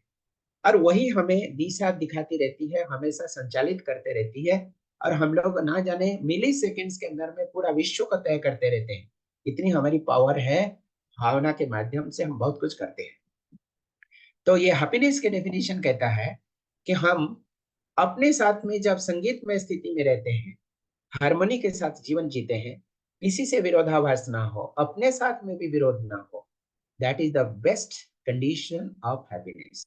और वही हमें दिशा दिखाती रहती है, हमेशा संचालित करते रहती है, और हम लोग ना जाने मिली सेकेंड्स के अंदर में पूरा विश्व को तय करते रहते हैं। इतनी हमारी पावर है, भावना के माध्यम से हम बहुत कुछ करते हैं। तो ये हैप्पीनेस के डेफिनेशन कहता है कि हम अपने साथ में जब संगीतमय स्थिति में रहते हैं, हार्मनी के साथ जीवन जीते हैं, किसी से विरोधाभास ना हो, अपने साथ में भी विरोध ना हो, that is the best condition of happiness,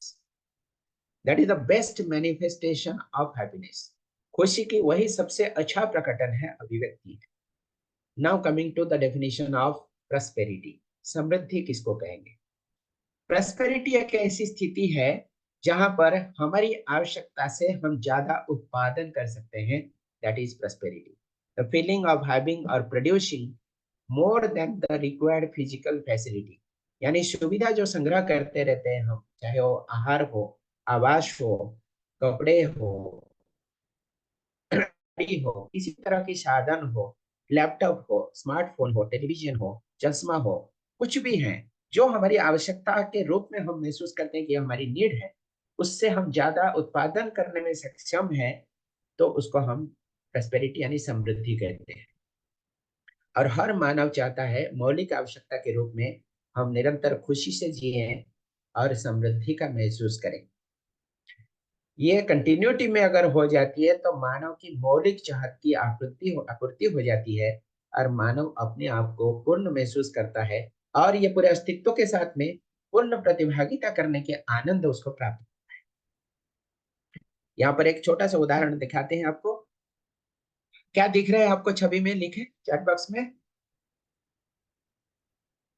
that is the best manifestation of happiness. खुशी की वही सबसे अच्छा प्रकटन है, अभिव्यक्ति है। Now coming to the definition of prosperity, समृद्धि किसको कहेंगे? प्रॉस्पेरिटी एक ऐसी स्थिति है जहां पर हमारी आवश्यकता से हम ज्यादा उत्पादन कर सकते हैं, that is prosperity. The feeling of having और producing more than the required physical facility, यानी सुविधा जो संग्रह करते रहते हैं हम, चाहे वो आहार हो, आवास हो, कपड़े हो, गाड़ी हो, किसी तरह की साधन हो, लैपटॉप हो, स्मार्टफोन हो, टेलीविजन हो, चश्मा हो, कुछ भी है जो हमारी आवश्यकता के रूप में हम महसूस करते हैं कि हमारी नीड है, उससे हम ज्यादा उत्पादन करने में सक्षम है, तो उसको हम प्रॉस्पेरिटी यानी समृद्धि कहते हैं। और हर मानव चाहता है मौलिक आवश्यकता के रूप में हम निरंतर खुशी से जिएं और समृद्धि का महसूस करें। ये कंटिन्यूटी में अगर हो जाती है तो मानव की मौलिक चाहत की आपूर्ति हो जाती है और मानव अपने आप को पूर्ण महसूस करता है और ये पूरे अस्तित्व के साथ में पूर्ण प्रतिभागिता करने के आनंद उसको प्राप्त। यहाँ पर एक छोटा सा उदाहरण दिखाते हैं आपको। क्या दिख रहा है आपको छवि में, लिखे चैट बॉक्स में।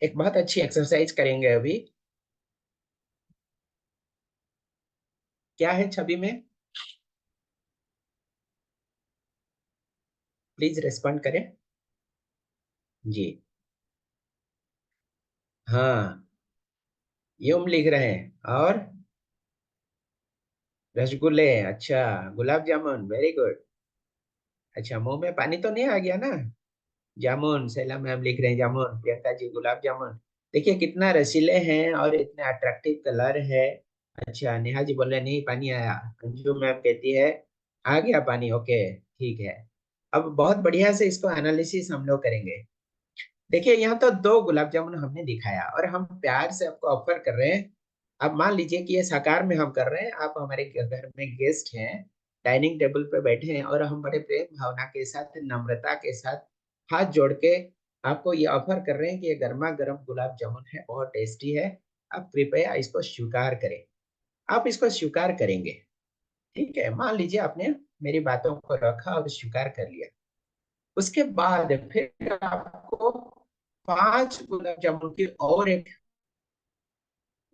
एक बहुत अच्छी एक्सरसाइज करेंगे अभी। क्या है छवि में, प्लीज रेस्पॉन्ड करें जी। हाँ, यूं लिख रहे हैं। और रसगुल्ले, अच्छा, गुलाब जामुन, वेरी गुड। अच्छा, मुंह में पानी तो नहीं आ गया ना। जामुन, सैला मैम लिख रहे हैं जामुन, प्रियंका जी गुलाब जामुन। देखिए कितना रसीले हैं और इतने अट्रैक्टिव कलर है। अच्छा, नेहा जी बोल रहे हैं, नहीं पानी आया। अंजू मैम कहती है आ गया पानी, ओके ठीक है। अब बहुत बढ़िया से इसको एनालिसिस हम लोग करेंगे। देखिए यहाँ तो दो गुलाब जामुन हमने दिखाया और हम प्यार से आपको ऑफर कर रहे हैं। अब मान लीजिए कि ये साकार में हम कर रहे हैं, आप हमारे घर में गेस्ट हैं, डाइनिंग टेबल पे बैठे हैं और हम बड़े प्रेम भावना के साथ, नम्रता के साथ हाथ जोड़ के आपको ये ऑफर कर रहे हैं कि ये गर्मा गर्म गुलाब जामुन है, बहुत टेस्टी है। आप कृपया इसको स्वीकार करें। आप इसको स्वीकार करेंगे, ठीक है। मान लीजिए आपने मेरी बातों को रखा और स्वीकार कर लिया। उसके बाद फिर आपको 5 गुलाब जामुन की और एक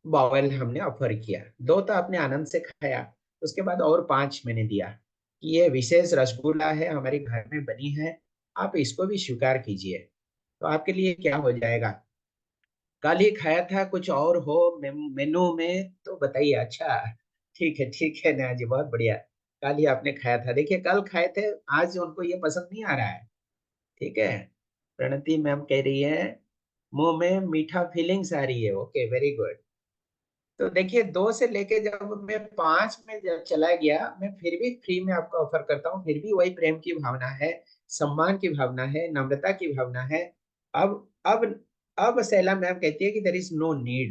बाउल हमने ऑफर किया। दो तो आपने आनंद से खाया, उसके बाद और 5 मैंने दिया कि ये विशेष रसगुल्ला है, हमारे घर में बनी है, आप इसको भी स्वीकार कीजिए। तो आपके लिए क्या हो जाएगा। कल ही खाया था, कुछ और हो मेनू में तो बताइए। अच्छा, ठीक है नेहा जी, बहुत बढ़िया। कल ही आपने खाया था, देखिए कल खाए थे, आज उनको ये पसंद नहीं आ रहा है, ठीक है। प्रणति मैम कह रही है मुंह में मीठा फीलिंग्स आ रही है, ओके वेरी गुड। तो देखिए 2 से लेके जब मैं 5 में जब चला गया, मैं फिर भी फ्री में आपको ऑफर करता हूँ, फिर भी वही प्रेम की भावना है, सम्मान की भावना है, नम्रता की भावना है। अब अब अब सैला मैम कहती है कि देयर इज नो नीड,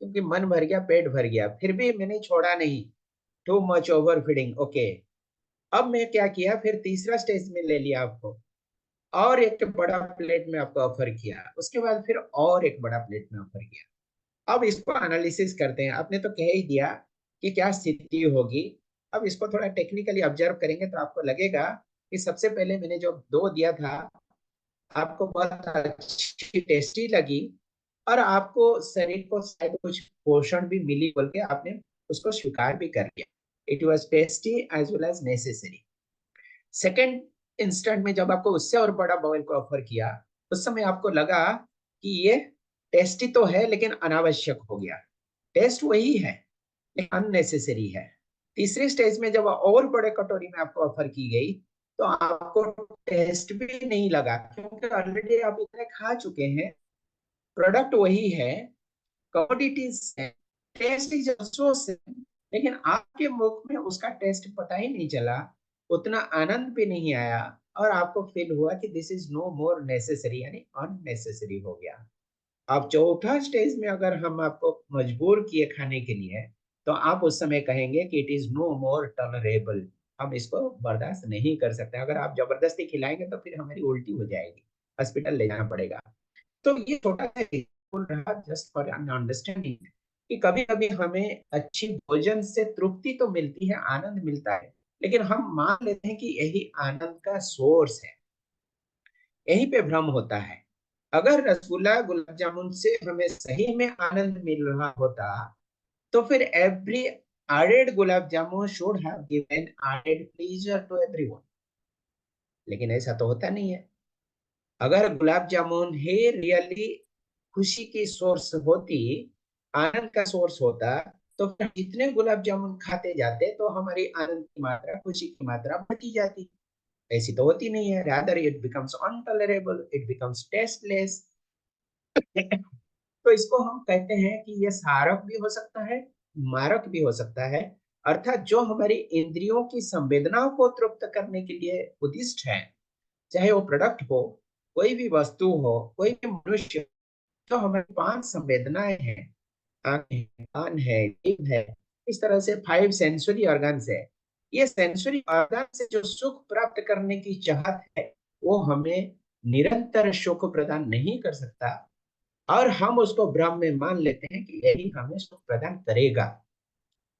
क्योंकि मन भर गया, पेट भर गया, फिर भी मैंने छोड़ा नहीं। Too much over feeding, okay. अब मैं क्या किया, फिर तीसरा स्टेज में ले लिया आपको, और एक बड़ा प्लेट में आपको ऑफर किया, उसके बाद फिर और एक बड़ा प्लेट में ऑफर किया। अब इसको एनालिसिस करते हैं। आपने तो कह ही दिया कि क्या स्थिति होगी। अब इसको थोड़ा टेक्निकली ऑब्जर्व करेंगे तो आपको लगेगा कि सबसे पहले मैंने जो दो दिया था, आपको बहुत अच्छी टेस्टी लगी और आपको शरीर को शायद कुछ पोषण भी मिली बोल के आपने उसको स्वीकार भी कर लिया। It was tasty as well as necessary. Second instant में जब आपको उससे और बड़ा बॉयल को ऑफर किया, उस समय आपको लगा कि ये टेस्टी तो है लेकिन अनावश्यक हो गया। टेस्ट वही है लेकिन अननेसेसरी है। तीसरी स्टेज में जब और बड़े कटोरी में आपको ऑफर की गई, तो आपको टेस्ट भी नहीं लगा, क्योंकि ऑलरेडी आप इतने खा चुके हैं। प्रोडक्ट वही है, कमोडिटीज है, टेस्ट इज ऑल्सो सेम, लेकिन आपके मुख में उसका टेस्ट पता ही नहीं चला, उतना आनंद भी नहीं आया, और आपको फील हुआ कि this is no more necessary, यानी अननेसेसरी हो गया। अब चौथा स्टेज में अगर हम आपको मजबूर किए खाने के लिए, तो आप उस समय कहेंगे कि it is no more tolerable, हम इसको बर्दाश्त नहीं कर सकते। अगर आप जबरदस्ती खिलाएंगे तो फिर हमारी उल्टी हो जाएगी, हॉस्पिटल ले जाना पड़ेगा। तो ये छोटा सा एग्जाम्पल रहा जस्ट फॉर एन अंडरस्टैंडिंग कि कभी कभी हमें अच्छी भोजन से तृप्ति तो मिलती है, आनंद मिलता है, लेकिन हम मान लेते हैं कि यही आनंद का सोर्स है। यहीं पे भ्रम होता है। अगर रसगुल्ला गुलाब जामुन से हमें सही में आनंद मिल रहा होता, तो फिर every added gulab jamun should have given added pleasure to everyone, लेकिन ऐसा तो होता नहीं है। अगर गुलाब जामुन ही रियली खुशी की सोर्स होती, आनंद का सोर्स होता, तो फिर जितने गुलाब जामुन खाते जाते तो हमारी आनंद की मात्रा, खुशी की मात्रा बढ़ती जाती। ऐसी तो होती नहीं है, rather it becomes intolerable, it becomes tasteless. तो इसको हम कहते हैं कि ये सारक भी हो सकता है, मारक भी हो सकता है। अर्थात जो हमारी इंद्रियों की संवेदनाओं को तृप्त करने के लिए उद्दिष्ट है, चाहे वो प्रोडक्ट हो, कोई भी वस्तु हो, कोई भी मनुष्य, जो हमारी पांच संवेदनाएं हैं, आंख है, कान है, जीभ है, इस तरह से फाइव सेंसरी ऑर्गन्स है। ये सेंसरी ऑर्गन से जो सुख प्राप्त करने की चाहत है, वो हमें निरंतर सुख प्रदान नहीं कर सकता, और हम उसको भ्रम में मान लेते हैं कि यही हमें सुख प्रदान करेगा।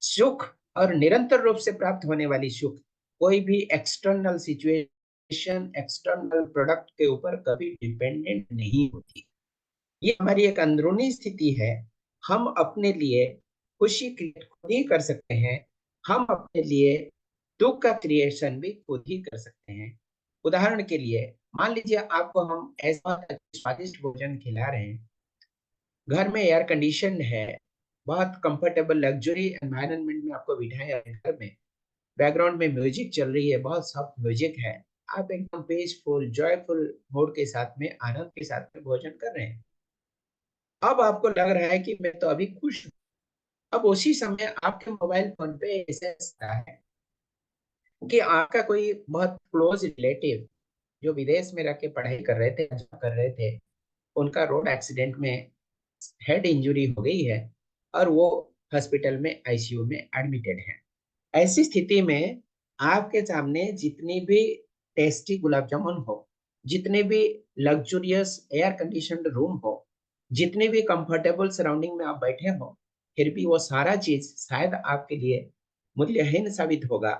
सुख और निरंतर रूप से प्राप्त होने वाली सुख कोई भी एक्सटर्नल सिचुएशन, एक्सटर्नल प्रोडक्ट के ऊपर कभी डिपेंडेंट नहीं होती। ये हमारी एक अंदरूनी स्थिति है। हम अपने लिए खुशी क्रिएट खुद ही कर सकते हैं, हम अपने लिए दुख का क्रिएशन भी खुद ही कर सकते हैं। उदाहरण के लिए मान लीजिए आपको हम ऐसा स्वादिष्ट भोजन खिला रहे हैं, घर में एयर कंडीशन है, बहुत कंफर्टेबल लग्जरी एनवायरनमेंट में आपको बिठाया है, घर में बैकग्राउंड में म्यूजिक चल रही है, बहुत सॉफ्ट म्यूजिक है, आप एकदम पीसफुल जॉयफुल मूड के साथ में, आनंद के साथ में भोजन कर रहे हैं। अब आपको लग रहा है कि मैं तो अभी खुश हूँ। अब उसी समय आपके मोबाइल फोन पे ऐसा आता है कि आपका कोई बहुत क्लोज रिलेटिव जो विदेश में रह के पढ़ाई कर रहे थे, जॉब कर रहे थे, उनका रोड एक्सीडेंट में हेड इंजरी हो गई है और वो हॉस्पिटल में आईसीयू में एडमिटेड है। ऐसी स्थिति में आपके सामने जितनी भी टेस्टी गुलाब जामुन हो, जितने भी लग्जूरियस एयर कंडीशनड रूम हो, जितनी भी कंफर्टेबल सराउंडिंग में आप बैठे हो, फिर भी वो सारा चीज शायद आपके लिए मूल्यहीन साबित होगा।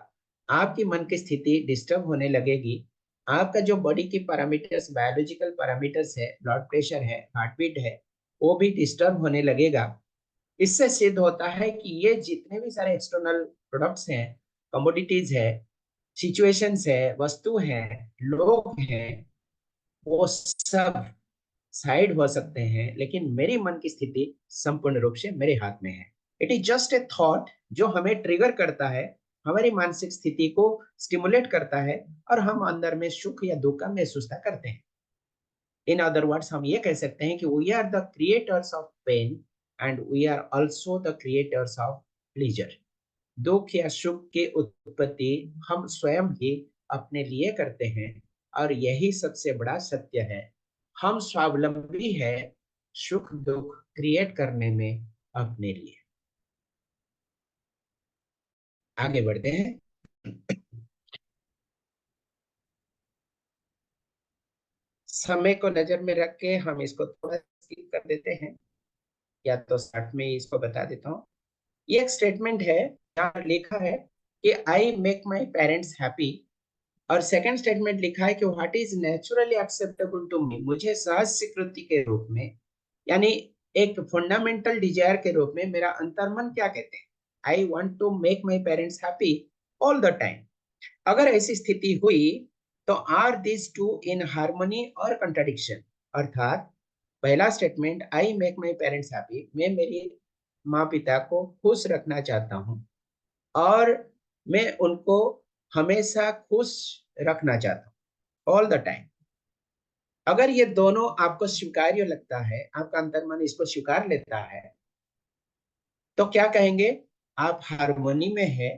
आपकी मन की स्थिति डिस्टर्ब होने लगेगी। आपका जो बॉडी की पैरामीटर्स, बायोलॉजिकल पैरामीटर्स है, ब्लड प्रेशर है, हार्ट बीट है, वो भी डिस्टर्ब होने लगेगा। इससे सिद्ध होता है कि ये जितने भी सारे एक्सटर्नल प्रोडक्ट्स हैं, कमोडिटीज है, सिचुएशंस है, वस्तु हैं, लोग हैं, वो सब साइड हो सकते हैं, लेकिन मेरी मन की स्थिति संपूर्ण रूप से मेरे हाथ में है। It is just a thought जो हमें ट्रिगर करता है, हमारी मानसिक स्थिति को स्टिमुलेट करता है, और हम अंदर में सुख या दुख का महसूसता करते हैं। इन अदर वर्ड्स हम ये कह सकते हैं कि we are the creators of pain and we are also the creators of pleasure. दुख या सुख की उत्पत्ति हम स्वयं ही अपने लिए करते हैं, और यही सबसे बड़ा सत्य है। हम स्वावलंबी है सुख दुख क्रिएट करने में अपने लिए। आगे बढ़ते हैं। समय को नजर में रख के हम इसको थोड़ा स्किप कर देते हैं, या तो साथ में ही इसको बता देता हूँ। ये एक स्टेटमेंट है, यहाँ लिखा है कि I make my parents happy, और सेकंड स्टेटमेंट लिखा है कि what is naturally acceptable to me, मुझे सहज स्वीकृति के रूप में, यानी एक फंडामेंटल डिजायर के रूप में मेरा अंतर्मन क्या कहते हैं, I want to make my parents happy all the time. अगर ऐसी स्थिति हुई तो are this two in harmony और कंट्राडिक्शन, अर्थात पहला statement I make my parents happy, मैं मेरी माँ पिता को खुश रखना चाहता हूँ और मैं उनको हमेशा खुश रखना चाहता हूँ ऑल द टाइम। अगर ये दोनों आपको स्वीकार्य लगता है, आपका अंतर्मन इसको स्वीकार लेता है, तो क्या कहेंगे, आप हारमोनी में है,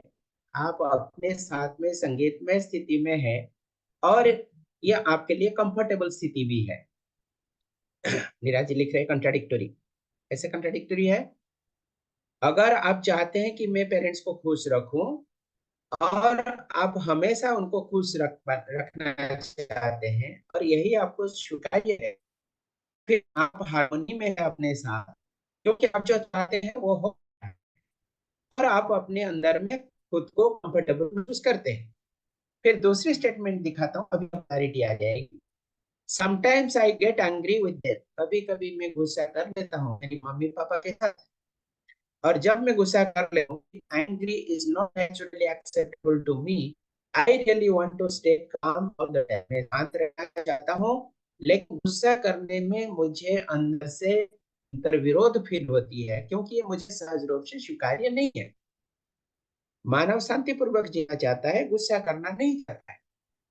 आप अपने साथ में संगीतमय स्थिति में है, और ये आपके लिए कंफर्टेबल स्थिति भी है। नीरज जी लिख रहे हैं कंट्राडिक्टरी। ऐसे कंट्राडिक्टरी है, अगर आप चाहते हैं कि मैं पेरेंट्स को खुश रखूं और आप हमेशा उनको खुश रखना चाहते हैं और यही आपको स्वीकार्य है, फिर आप हार्मनी में है अपने साथ, क्योंकि आप जो चाहते हैं वो हो रहा है, और आप अपने अंदर में खुद को कंफर्टेबल महसूस करते हैं। फिर दूसरी स्टेटमेंट दिखाता हूँ, अभी क्लैरिटी आ जाएगी। Sometimes I get angry with them, कभी कभी मैं गुस्सा कर लेता हूँ मेरी मम्मी पापा के साथ, और जब मैं गुस्सा कर लेता हूँ, angry is not naturally acceptable to me, I really want to stay calm all the time, मैं शांत रहना चाहता हूँ, लेकिन गुस्सा करने में मुझे अंदर से अंतर्विरोध फील होती है, क्योंकि ये मुझे सहज रूप से स्वीकार्य नहीं है। मानव शांतिपूर्वक जीना चाहता है, गुस्सा करना नहीं चाहता है।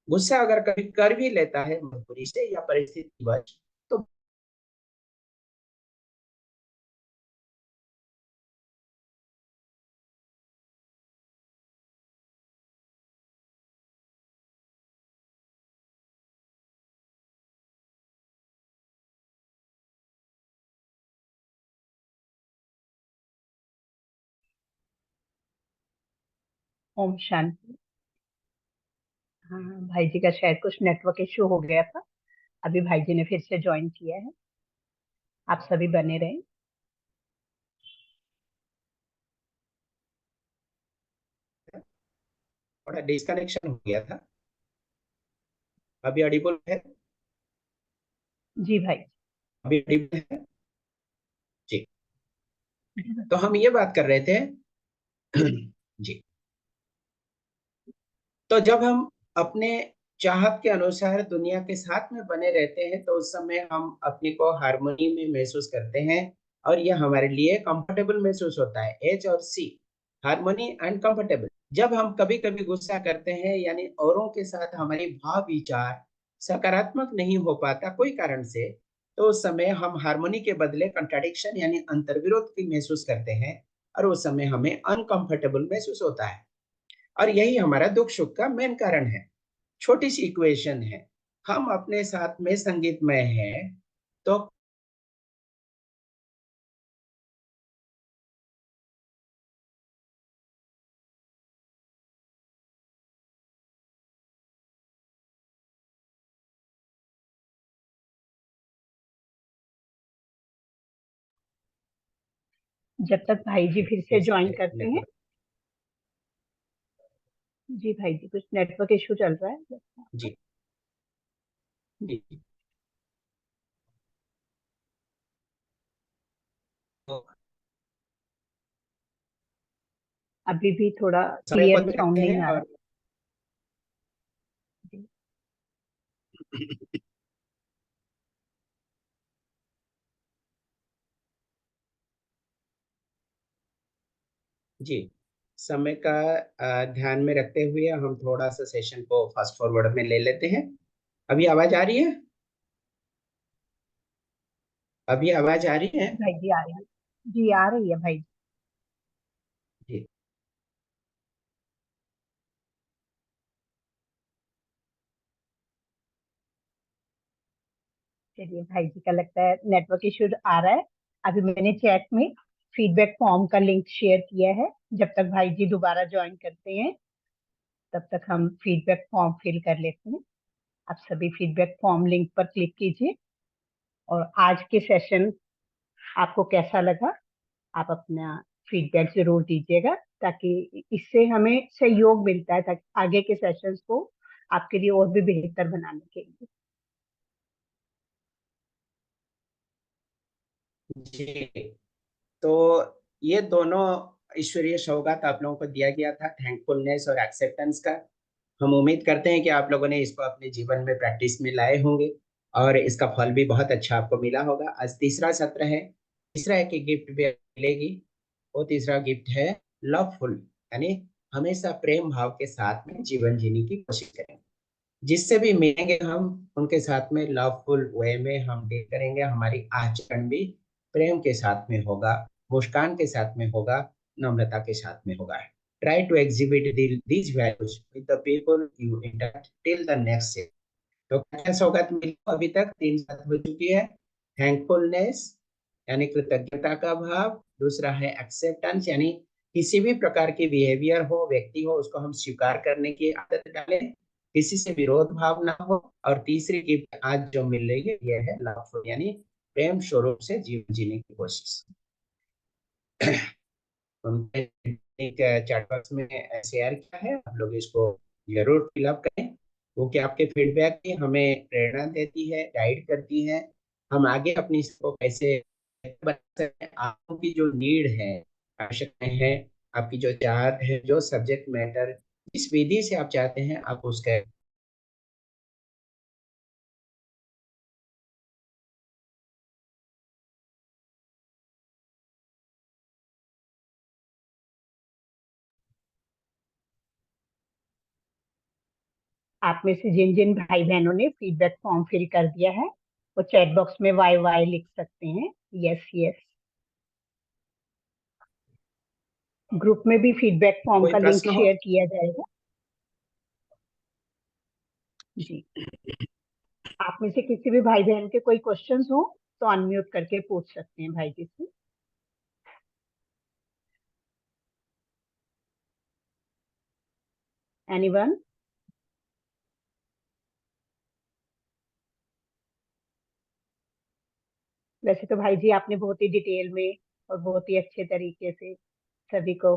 गुस्सा अगर कभी कर भी लेता है मजबूरी से या परिस्थिति वश, तो ओम शांति। हाँ, भाई जी का शायद कुछ नेटवर्क इश्यू हो गया था। अभी भाई जी ने फिर से ज्वाइन किया है। आप सभी बने रहें। थोड़ा डिस्कनेक्शन हो गया था। अभी ऑडिबल है? जी भाई। अभी ऑडिबल है? जी। जी भाई। तो हम ये बात कर रहे थे। जी। तो जब हम अपने चाहत के अनुसार दुनिया के साथ में बने रहते हैं तो उस समय हम अपने को हार्मोनी में महसूस करते हैं, और यह हमारे लिए कंफर्टेबल महसूस होता है। एच और सी, हार्मोनी एंड कंफर्टेबल। जब हम कभी कभी गुस्सा करते हैं, यानी औरों के साथ हमारी भाव विचार सकारात्मक नहीं हो पाता कोई कारण से, तो उस समय हम हार्मोनी के बदले कंट्राडिक्शन यानी अंतर्विरोध की महसूस करते हैं, और उस समय हमें अनकंफर्टेबल महसूस होता है। और यही हमारा दुख सुख का मेन कारण है। छोटी सी इक्वेशन है। हम अपने साथ में संगीतमय हैं, तो जब तक भाई जी फिर से ज्वाइन कैसे करते हैं। नेटवर्क? जी भाई जी, कुछ नेटवर्क इश्यू चल रहा है। जी जी। तो अभी भी थोड़ा समय को क्लियर साउंड देखते नहीं हैं आ रहा। और जी। जी, समय का ध्यान में रखते हुए हम थोड़ा सा सेशन को फास्ट फॉरवर्ड में ले लेते हैं। अभी आवाज आ रही है? अभी आवाज आ रही है? जी भाई जी, आ रही है। जी आ रही है भाई। जी चलिए, भाई जी का लगता है नेटवर्क इश्यू आ रहा है। अभी मैंने चैट में फीडबैक फॉर्म का लिंक शेयर किया है। जब तक भाई जी दोबारा ज्वाइन करते हैं तब तक हम फीडबैक फॉर्म फिल कर लेते हैं। आप सभी फीडबैक फॉर्म लिंक पर क्लिक कीजिए। और आज के सेशन आपको कैसा लगा, आप अपना फीडबैक जरूर दीजिएगा, ताकि इससे हमें सहयोग मिलता है ताकि आगे के सेशंस को आपके लिए और भी बेहतर बनाने के लिए। जी। तो ये दोनों ईश्वरीय सौगात आप लोगों को दिया गया था, थैंकफुलनेस और एक्सेप्टेंस का। हम उम्मीद करते हैं कि आप लोगों ने इसको अपने जीवन में प्रैक्टिस में लाए होंगे, और इसका फल भी बहुत अच्छा आपको मिला होगा। आज तीसरा सत्र है। तीसरा एक गिफ्ट भी मिलेगी। वो तीसरा गिफ्ट है लवफुल, यानी हमेशा प्रेम भाव के साथ में जीवन जीने की कोशिश करें। जिससे भी मिलेंगे हम उनके साथ में लवफुल वे में हम डील करेंगे। हमारी आचरण भी प्रेम के साथ में होगा, मुस्कान के साथ में होगा, नम्रता के साथ में होगा। Try to exhibit these values with the people you interact till the next step. तो क्या सौगात मिली अभी तक? तीन बात हो चुकी है। थैंकफुलनेस यानी कृतज्ञता का भाव। दूसरा है एक्सेप्टेंस, यानी किसी भी प्रकार की बिहेवियर हो, व्यक्ति हो, उसको हम स्वीकार करने की आदत डालें, किसी से विरोध भाव ना हो। और तीसरी गिफ्ट आज जो मिल रही है यह है लव, यानी प्रेम स्वरूप से जीवन जीने की कोशिश। उनके एक चैट बॉक्स में शेयर किया है, आप लोग इसको जरूर फिलअप करें, क्योंकि आपके फीडबैक ही हमें प्रेरणा देती है, गाइड करती है। हम आगे अपनी इसको कैसे बना सकते हैं। आपकी जो नीड है, आवश्यकताएं हैं, आपकी जो चाहत है, जो सब्जेक्ट मैटर, जिस विधि से आप चाहते हैं आप उसका आप में से जिन जिन भाई बहनों ने फीडबैक फॉर्म फिल कर दिया है वो चैट बॉक्स में वाई वाई लिख सकते हैं। Yes yes. ग्रुप में भी फीडबैक फॉर्म कोई का लिंक प्रश्न हो? शेयर किया जाएगा। जी। आप में से किसी भी भाई बहन के कोई क्वेश्चंस हो तो अनम्यूट करके पूछ सकते हैं भाई जी से। एनीवन? वैसे तो भाई जी आपने बहुत ही डिटेल में और बहुत ही अच्छे तरीके से सभी को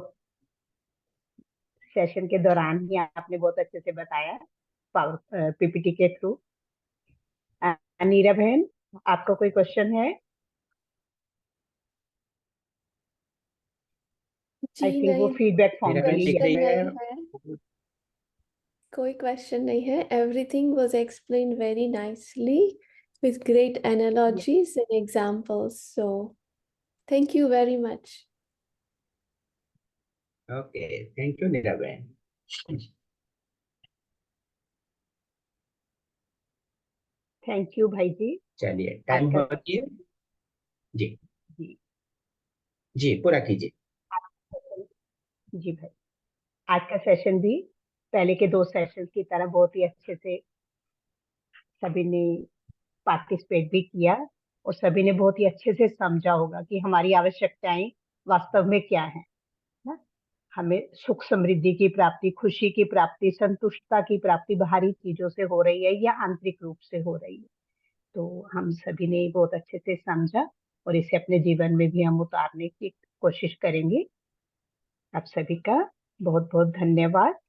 सेशन के दौरान ही आपने बहुत अच्छे से बताया पावर पीपीटी के थ्रू। नीरा बहन, आपका कोई क्वेश्चन है? आई जी थिंक वो नहीं, फीडबैक फॉर्म मीरा के बहन लिए दिख क्वेश्चन रही यही है। नहीं है? है, कोई क्वेश्चन नहीं है। Everything was explained very nicely with great Yes. analogies and examples. So, thank you very much. Okay, thank you Neera बहन। थैंक यू भाई जी। चलिए, आज टाइम का हो गया। जी जी जी, पूरा कीजिए। जी भाई, आज का सेशन भी पहले के दो सेशन की तरह बहुत ही अच्छे से सभी ने पार्टिसिपेट भी किया और सभी ने बहुत ही अच्छे से समझा होगा कि हमारी आवश्यकताएं वास्तव में क्या है ना। हमें सुख समृद्धि की प्राप्ति, खुशी की प्राप्ति, संतुष्टता की प्राप्ति बाहरी चीजों से हो रही है या आंतरिक रूप से हो रही है। तो हम सभी ने बहुत अच्छे से समझा और इसे अपने जीवन में भी हम उतारने की कोशिश करेंगे। आप सभी का बहुत बहुत धन्यवाद।